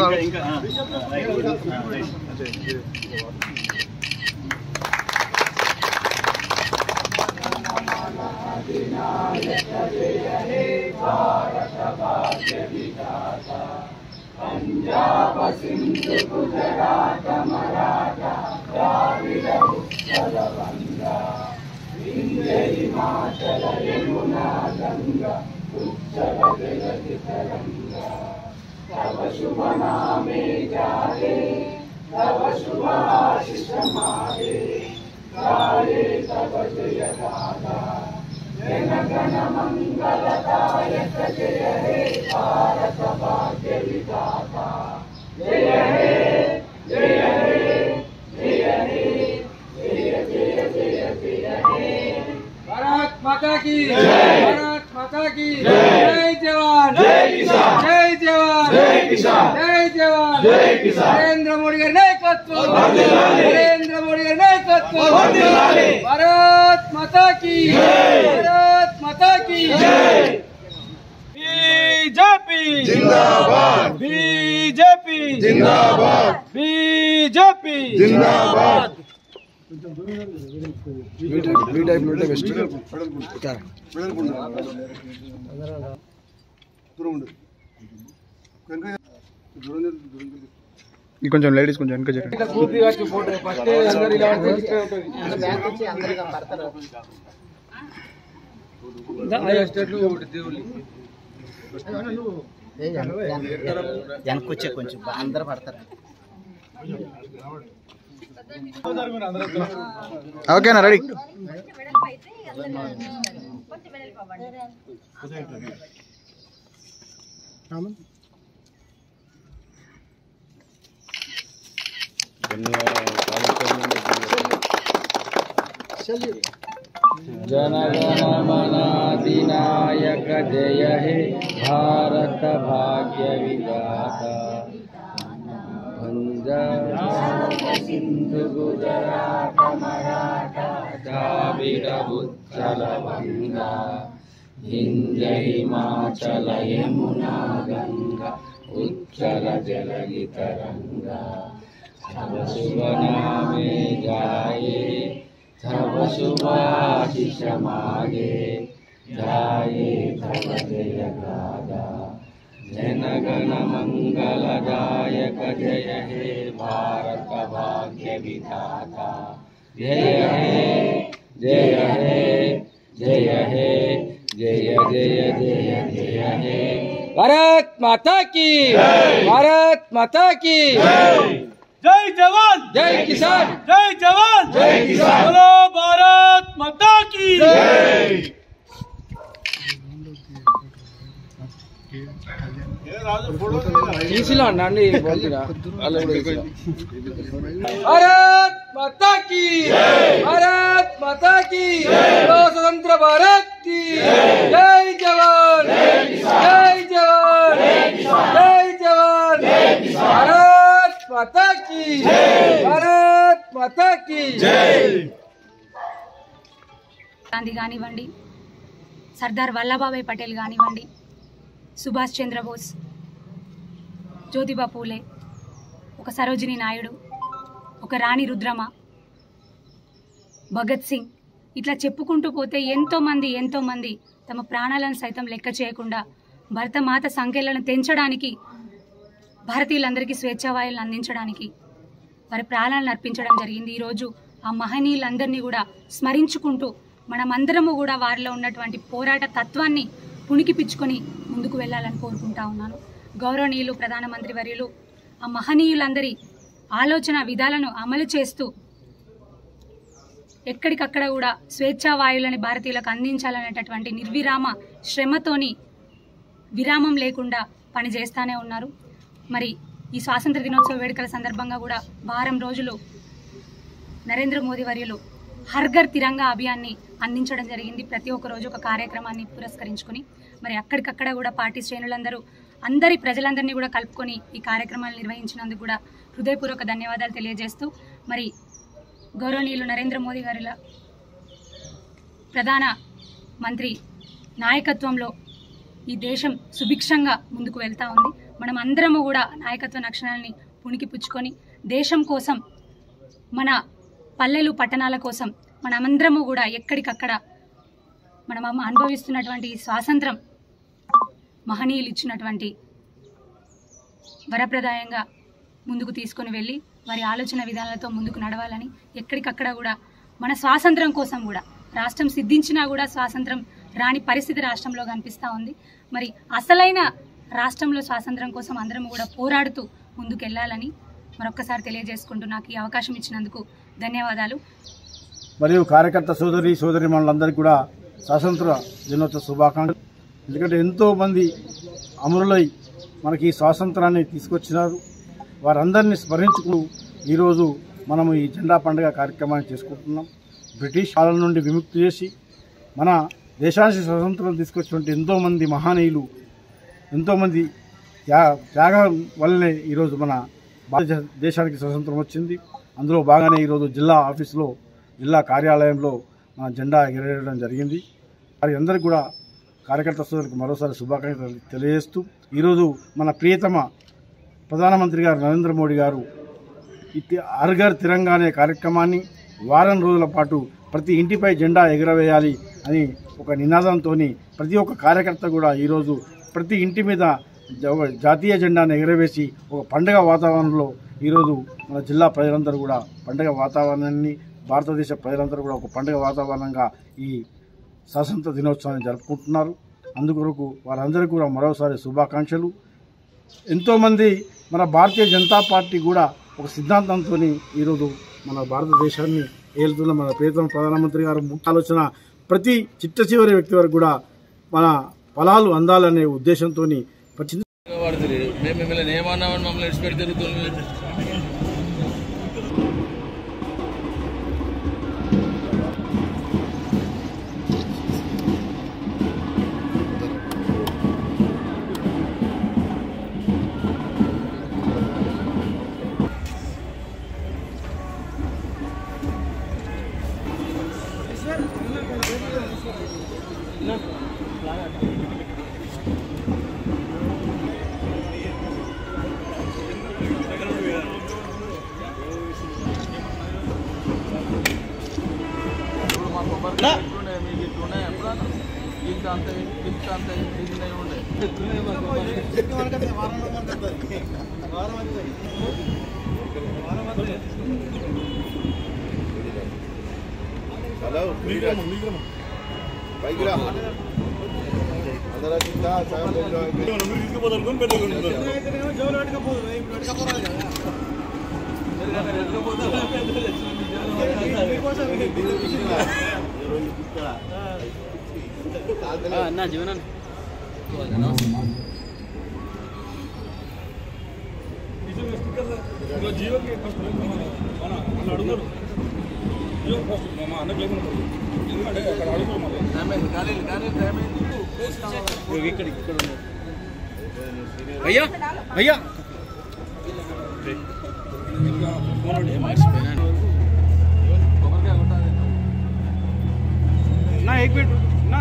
पंजाब सिंध गुजरात मराठा द्राविड उत्कल बंगा विंध्य हिमाचल यमुना गंगा उच्चल जगति तरंगा तव शुभ नामे जागे तव शुभ आशीष मागे गाये तव जय गाथा जन गण मंगलदायक जय हे भारत भाग्य विधाता जय हे जय हे जय हे जय जय जय जय हे। भारत माता की जय, भारत माता की जय, जवान जय किसान, जय जवान जय किसान, जय जवान जय किसान। नरेंद्र मोदी गारी नायकत्व, नरेंद्र मोदी गारी नायकत्व, भारत माता की जय, भारत माता की जय। बीजेपी जिंदाबाद, बीजेपी जिंदाबाद, बीजेपी जिंदाबाद। కొంచెం లేడీస్ కొంచెం వెనక జరగండి. వెనకొచ్చే కొంచెం అందరూ పడతారు. ఓకేనా రెడీ? जनगणमन अधिनायक जय हे भारत भाग्य विधाता सिंधु गुजरात मराठा द्राविड उत्कल गंगा हिंद हिमाचल यमुना गंगा उच्चल जलधि तरंगा तव शुभ नामे गाये तव शुभाशिष मागे गाये तव जय गादा जनगण मंगलदायक जय हे भारत भाग्य विधाता जय हे जय हे जय हे जय जय जय जय हे भारत माता की भारत माता की जय जवान जय किसान जय जवान जय किसान बोलो भारत माता की जय। भारत माता की भारत माता की स्वतंत्र भारत की जय जवान जय जवान जय जवान भारत माता की भारत माता की जय। గాంధీ కానివ్వండి, సర్దార్ వల్లభాయ్ పటేల్ కానివ్వండి, సుభాష్ చంద్రబోస్, జ్యోతిబా పూలే, ఒక సరోజిని నాయుడు, ఒక రాణి రుద్రమ, భగత్ సింగ్, ఇట్లా చెప్పుకుంటూ పోతే ఎంతోమంది తమ ప్రాణాలను సైతం లెక్క చేయకుండా భరతమాత సంఖ్యలను తెంచడానికి, భారతీయులందరికీ స్వేచ్ఛావాయులను అందించడానికి వారి ప్రాణాలను అర్పించడం జరిగింది. ఈరోజు ఆ మహనీయులందరినీ కూడా స్మరించుకుంటూ మనమందరము కూడా వారిలో ఉన్నటువంటి పోరాట తత్వాన్ని పుణికిపిచ్చుకొని ముందుకు వెళ్ళాలని కోరుకుంటా ఉన్నాను. గౌరవనీయులు ప్రధానమంత్రి వర్యులు ఆ మహనీయులందరి ఆలోచన విధాలను అమలు చేస్తూ ఎక్కడికక్కడ కూడా స్వేచ్ఛా వాయువులని భారతీయులకు అందించాలనేటటువంటి నిర్విరామ శ్రమతోని విరామం లేకుండా పనిచేస్తూనే ఉన్నారు. మరి ఈ స్వాతంత్ర దినోత్సవ వేడుకల సందర్భంగా కూడా వారం రోజులు నరేంద్ర మోదీ వర్యులు హర్ఘర్ తిరంగా అభియాన్ని అందించడం జరిగింది. ప్రతి ఒక్క రోజు ఒక కార్యక్రమాన్ని పురస్కరించుకుని మరి అక్కడికక్కడ కూడా పార్టీ శ్రేణులందరూ అందరి ప్రజలందరినీ కూడా కలుపుకొని ఈ కార్యక్రమాలు నిర్వహించినందుకు కూడా హృదయపూర్వక ధన్యవాదాలు తెలియజేస్తూ మరి గౌరవనీయులు నరేంద్ర మోదీ గారి ప్రధాన మంత్రి నాయకత్వంలో ఈ దేశం సుభిక్షంగా ముందుకు వెళ్తా ఉంది. మనం అందరము కూడా నాయకత్వ లక్షణాలని పుణికిపుచ్చుకొని దేశం కోసం, మన పల్లెలు పట్టణాల కోసం మనమందరము కూడా ఎక్కడికక్కడ మనం అనుభవిస్తున్నటువంటి స్వాతంత్రం మహనీయులు ఇచ్చినటువంటి వరప్రదాయంగా ముందుకు తీసుకొని వెళ్ళి వారి ఆలోచన విధానాలతో ముందుకు నడవాలని, ఎక్కడికక్కడ కూడా మన స్వాతంత్రం కోసం కూడా రాష్ట్రం సిద్ధించినా కూడా స్వాతంత్రం రాని పరిస్థితి రాష్ట్రంలో కనిపిస్తూ ఉంది. మరి అసలైన రాష్ట్రంలో స్వాతంత్రం కోసం అందరం కూడా పోరాడుతూ ముందుకెళ్లాలని మరొక్కసారి తెలియజేసుకుంటూ నాకు ఈ అవకాశం ఇచ్చినందుకు ధన్యవాదాలు. మరియు కార్యకర్త సోదరి మనులందరికీ కూడా స్వాతంత్ర దినోత్సవ శుభాకాంక్షలు. ఎందుకంటే ఎంతోమంది అమరులై మనకి ఈ స్వాతంత్రాన్ని తీసుకొచ్చినారు. వారందరినీ స్మరించుకు ఈరోజు మనము ఈ జెండా పండుగ కార్యక్రమాన్ని చేసుకుంటున్నాం. బ్రిటిష్ పాలన నుండి విముక్తి చేసి మన దేశానికి స్వతంత్రం తీసుకొచ్చినటువంటి ఎంతోమంది మహనీయులు, ఎంతోమంది త్యాగం వల్లనే ఈరోజు మన భారతదేశానికి స్వతంత్రం వచ్చింది. అందులో భాగంగానే ఈరోజు జిల్లా ఆఫీసులో, జిల్లా కార్యాలయంలో మన జెండా ఎగరేయడం జరిగింది. వారి అందరికీ కూడా కార్యకర్త సోదరులకు మరోసారి శుభాకాంక్షలు తెలియజేస్తూ ఈరోజు మన ప్రియతమ ప్రధానమంత్రి గారు నరేంద్ర మోడీ గారు హర్ ఘర్ తిరంగా అనే కార్యక్రమాన్ని వారం రోజుల పాటు ప్రతి ఇంటిపై జెండా ఎగురవేయాలి అని ఒక నినాదంతో ప్రతి ఒక్క కార్యకర్త కూడా ఈరోజు ప్రతి ఇంటి మీద జాతీయ జెండాను ఎగురవేసి ఒక పండుగ వాతావరణంలో ఈరోజు మన జిల్లా ప్రజలందరూ కూడా పండుగ వాతావరణాన్ని, భారతదేశ ప్రజలందరూ కూడా ఒక పండుగ వాతావరణంగా ఈ స్వాతంత్ర దినోత్సవాన్ని జరుపుకుంటున్నారు. అందుకొరకు వారందరికీ కూడా మరోసారి శుభాకాంక్షలు. ఎంతోమంది మన భారతీయ జనతా పార్టీ కూడా ఒక సిద్ధాంతంతో ఈరోజు మన భారతదేశాన్ని ఏలుతున్న మన ప్రియతమ ప్రధానమంత్రి గారు ఆలోచన ప్రతి చిట్ట చివరి వ్యక్తి వరకు కూడా మన ఫలాలు అందాలనే ఉద్దేశంతో మేము మిమ్మల్ని ఏమన్నామని మమ్మల్ని ఎక్స్పెక్ట్ జరుగుతుంది. అన్నా జీవన भैया भैया ना एक मिनट ना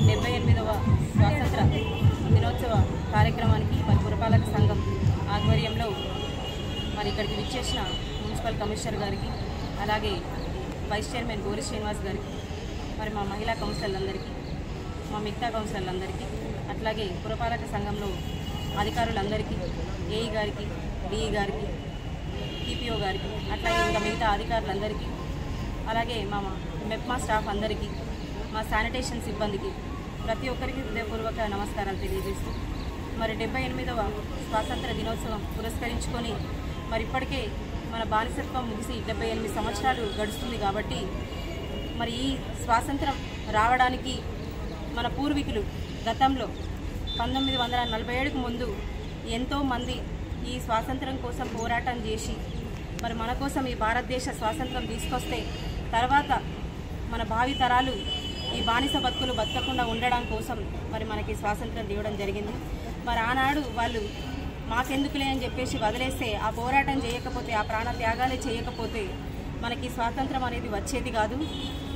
78వ స్వాతంత్ర దినోత్సవ కార్యక్రమానికి మరి పురపాలక సంఘం ఆధ్వర్యంలో మరి ఇక్కడికి విచ్చేసిన మున్సిపల్ కమిషనర్ గారికి, అలాగే వైస్ చైర్మన్ గోరి శ్రీనివాస్ గారికి, మరి మా మహిళా కౌన్సిలర్లందరికీ, మా మిగతా కౌన్సిలర్లందరికీ, అట్లాగే పురపాలక సంఘంలో అధికారులందరికీ, ఏఈ గారికి, డిఈ గారికి, టీపీఓ గారికి, అట్లాగే ఇంకా మిగతా అధికారులందరికీ, అలాగే మా మెప్మా స్టాఫ్ అందరికీ, మా శానిటేషన్ సిబ్బందికి ప్రతి ఒక్కరికి హృదయపూర్వక నమస్కారాలు తెలియజేస్తూ మరి 78వ స్వాతంత్ర దినోత్సవం పురస్కరించుకొని మరి ఇప్పటికే మన బానిసత్వం ముగిసి 78 సంవత్సరాలు గడుస్తుంది కాబట్టి మరి ఈ స్వాతంత్రం రావడానికి మన పూర్వీకులు గతంలో 1947కు ముందు ఎంతోమంది ఈ స్వాతంత్రం కోసం పోరాటం చేసి మరి మన కోసం ఈ భారతదేశ స్వాతంత్రం తీసుకొస్తే తర్వాత మన భావి తరాలు ఈ బానిస బతుకులు బతకకుండా ఉండడం కోసం మరి మనకి స్వాతంత్రం ఇవ్వడం జరిగింది. మరి ఆనాడు వాళ్ళు మాకెందుకులే అని చెప్పేసి వదిలేస్తే, ఆ పోరాటం చేయకపోతే, ఆ ప్రాణ త్యాగాలే చేయకపోతే మనకి స్వాతంత్రం అనేది వచ్చేది కాదు.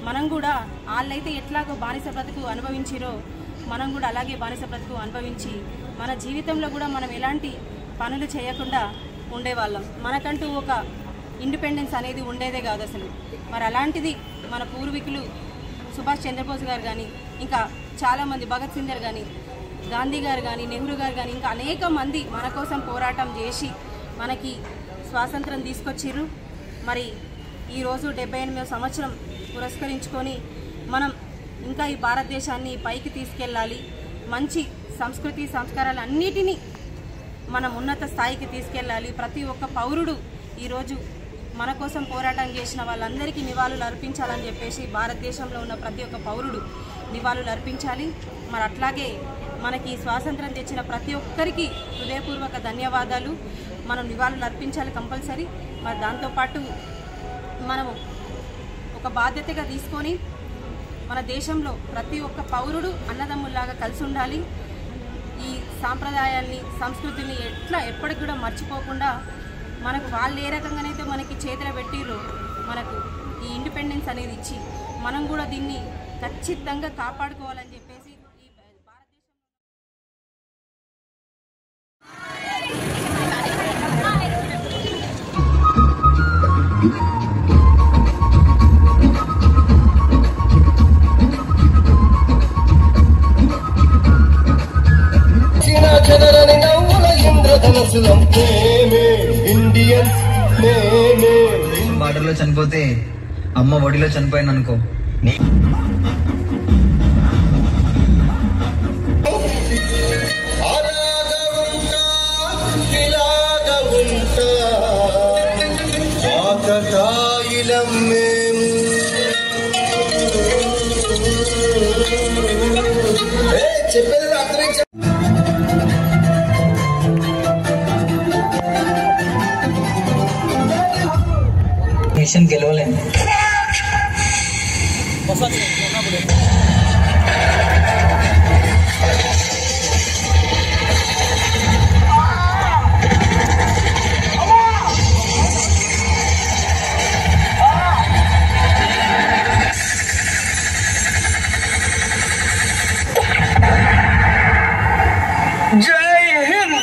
మనం కూడా వాళ్ళైతే ఎట్లాగో బానిస బ్రతుకు అనుభవించిరో మనం కూడా అలాగే బానిస బ్రతుకు అనుభవించి మన జీవితంలో కూడా మనం ఎలాంటి పనులు చేయకుండా ఉండేవాళ్ళం. మనకంటూ ఒక ఇండిపెండెన్స్ అనేది ఉండేదే కాదు అసలు. మరి అలాంటిది మన పూర్వీకులు సుభాష్ చంద్రబోస్ గారు కానీ, ఇంకా చాలామంది భగత్ సింగ్ గారు కానీ, గాంధీ గారు కానీ, నెహ్రూ గారు కానీ, ఇంకా అనేక మంది మన కోసం పోరాటం చేసి మనకి స్వాతంత్రం తీసుకొచ్చిర్రు. మరి ఈరోజు 78వ సంవత్సరం పురస్కరించుకొని మనం ఇంకా ఈ భారతదేశాన్ని పైకి తీసుకెళ్ళాలి. మంచి సంస్కృతి సంస్కారాలు అన్నిటినీ మనం ఉన్నత స్థాయికి తీసుకెళ్ళాలి. ప్రతి ఒక్క పౌరుడు ఈరోజు మన కోసం పోరాటం చేసిన వాళ్ళందరికీ నివాళులు అర్పించాలని చెప్పేసి భారతదేశంలో ఉన్న ప్రతి ఒక్క పౌరుడు నివాళులు అర్పించాలి. మరి అట్లాగే మనకి స్వాతంత్రం తెచ్చిన ప్రతి ఒక్కరికి హృదయపూర్వక ధన్యవాదాలు. మనం నివాళులు అర్పించాలి కంపల్సరీ. మరి దాంతోపాటు మనము ఒక బాధ్యతగా తీసుకొని మన దేశంలో ప్రతి ఒక్క పౌరుడు అన్నదమ్ముల్లాగా కలిసి ఉండాలి. ఈ సాంప్రదాయాల్ని సంస్కృతిని ఎప్పటికి కూడా మర్చిపోకుండా మనకు వాళ్ళు ఏ రకంగానైతే మనకి చేతులు పెట్టిరో మనకు ఈ ఇండిపెండెన్స్ అనేది ఇచ్చి మనం కూడా దీన్ని ఖచ్చితంగా కాపాడుకోవాలని చెప్పేసి బార్డర్లో చనిపోతే అమ్మ ఒడిలో చనిపోయాను అనుకో. మిషన్ గెలవలేము. జై హింద్.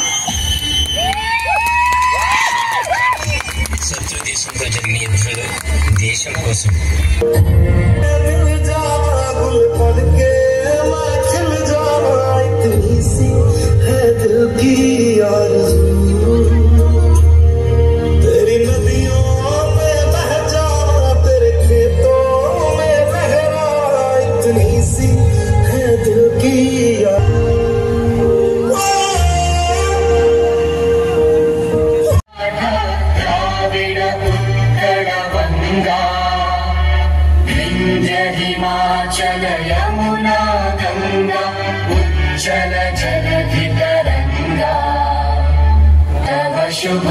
శత్రు దేశంతో జరిగిన యుద్ధాలు దేశం కోసం. हिमाचल यमुना गंगा उच्चल जलधि तरंगा तव शुभ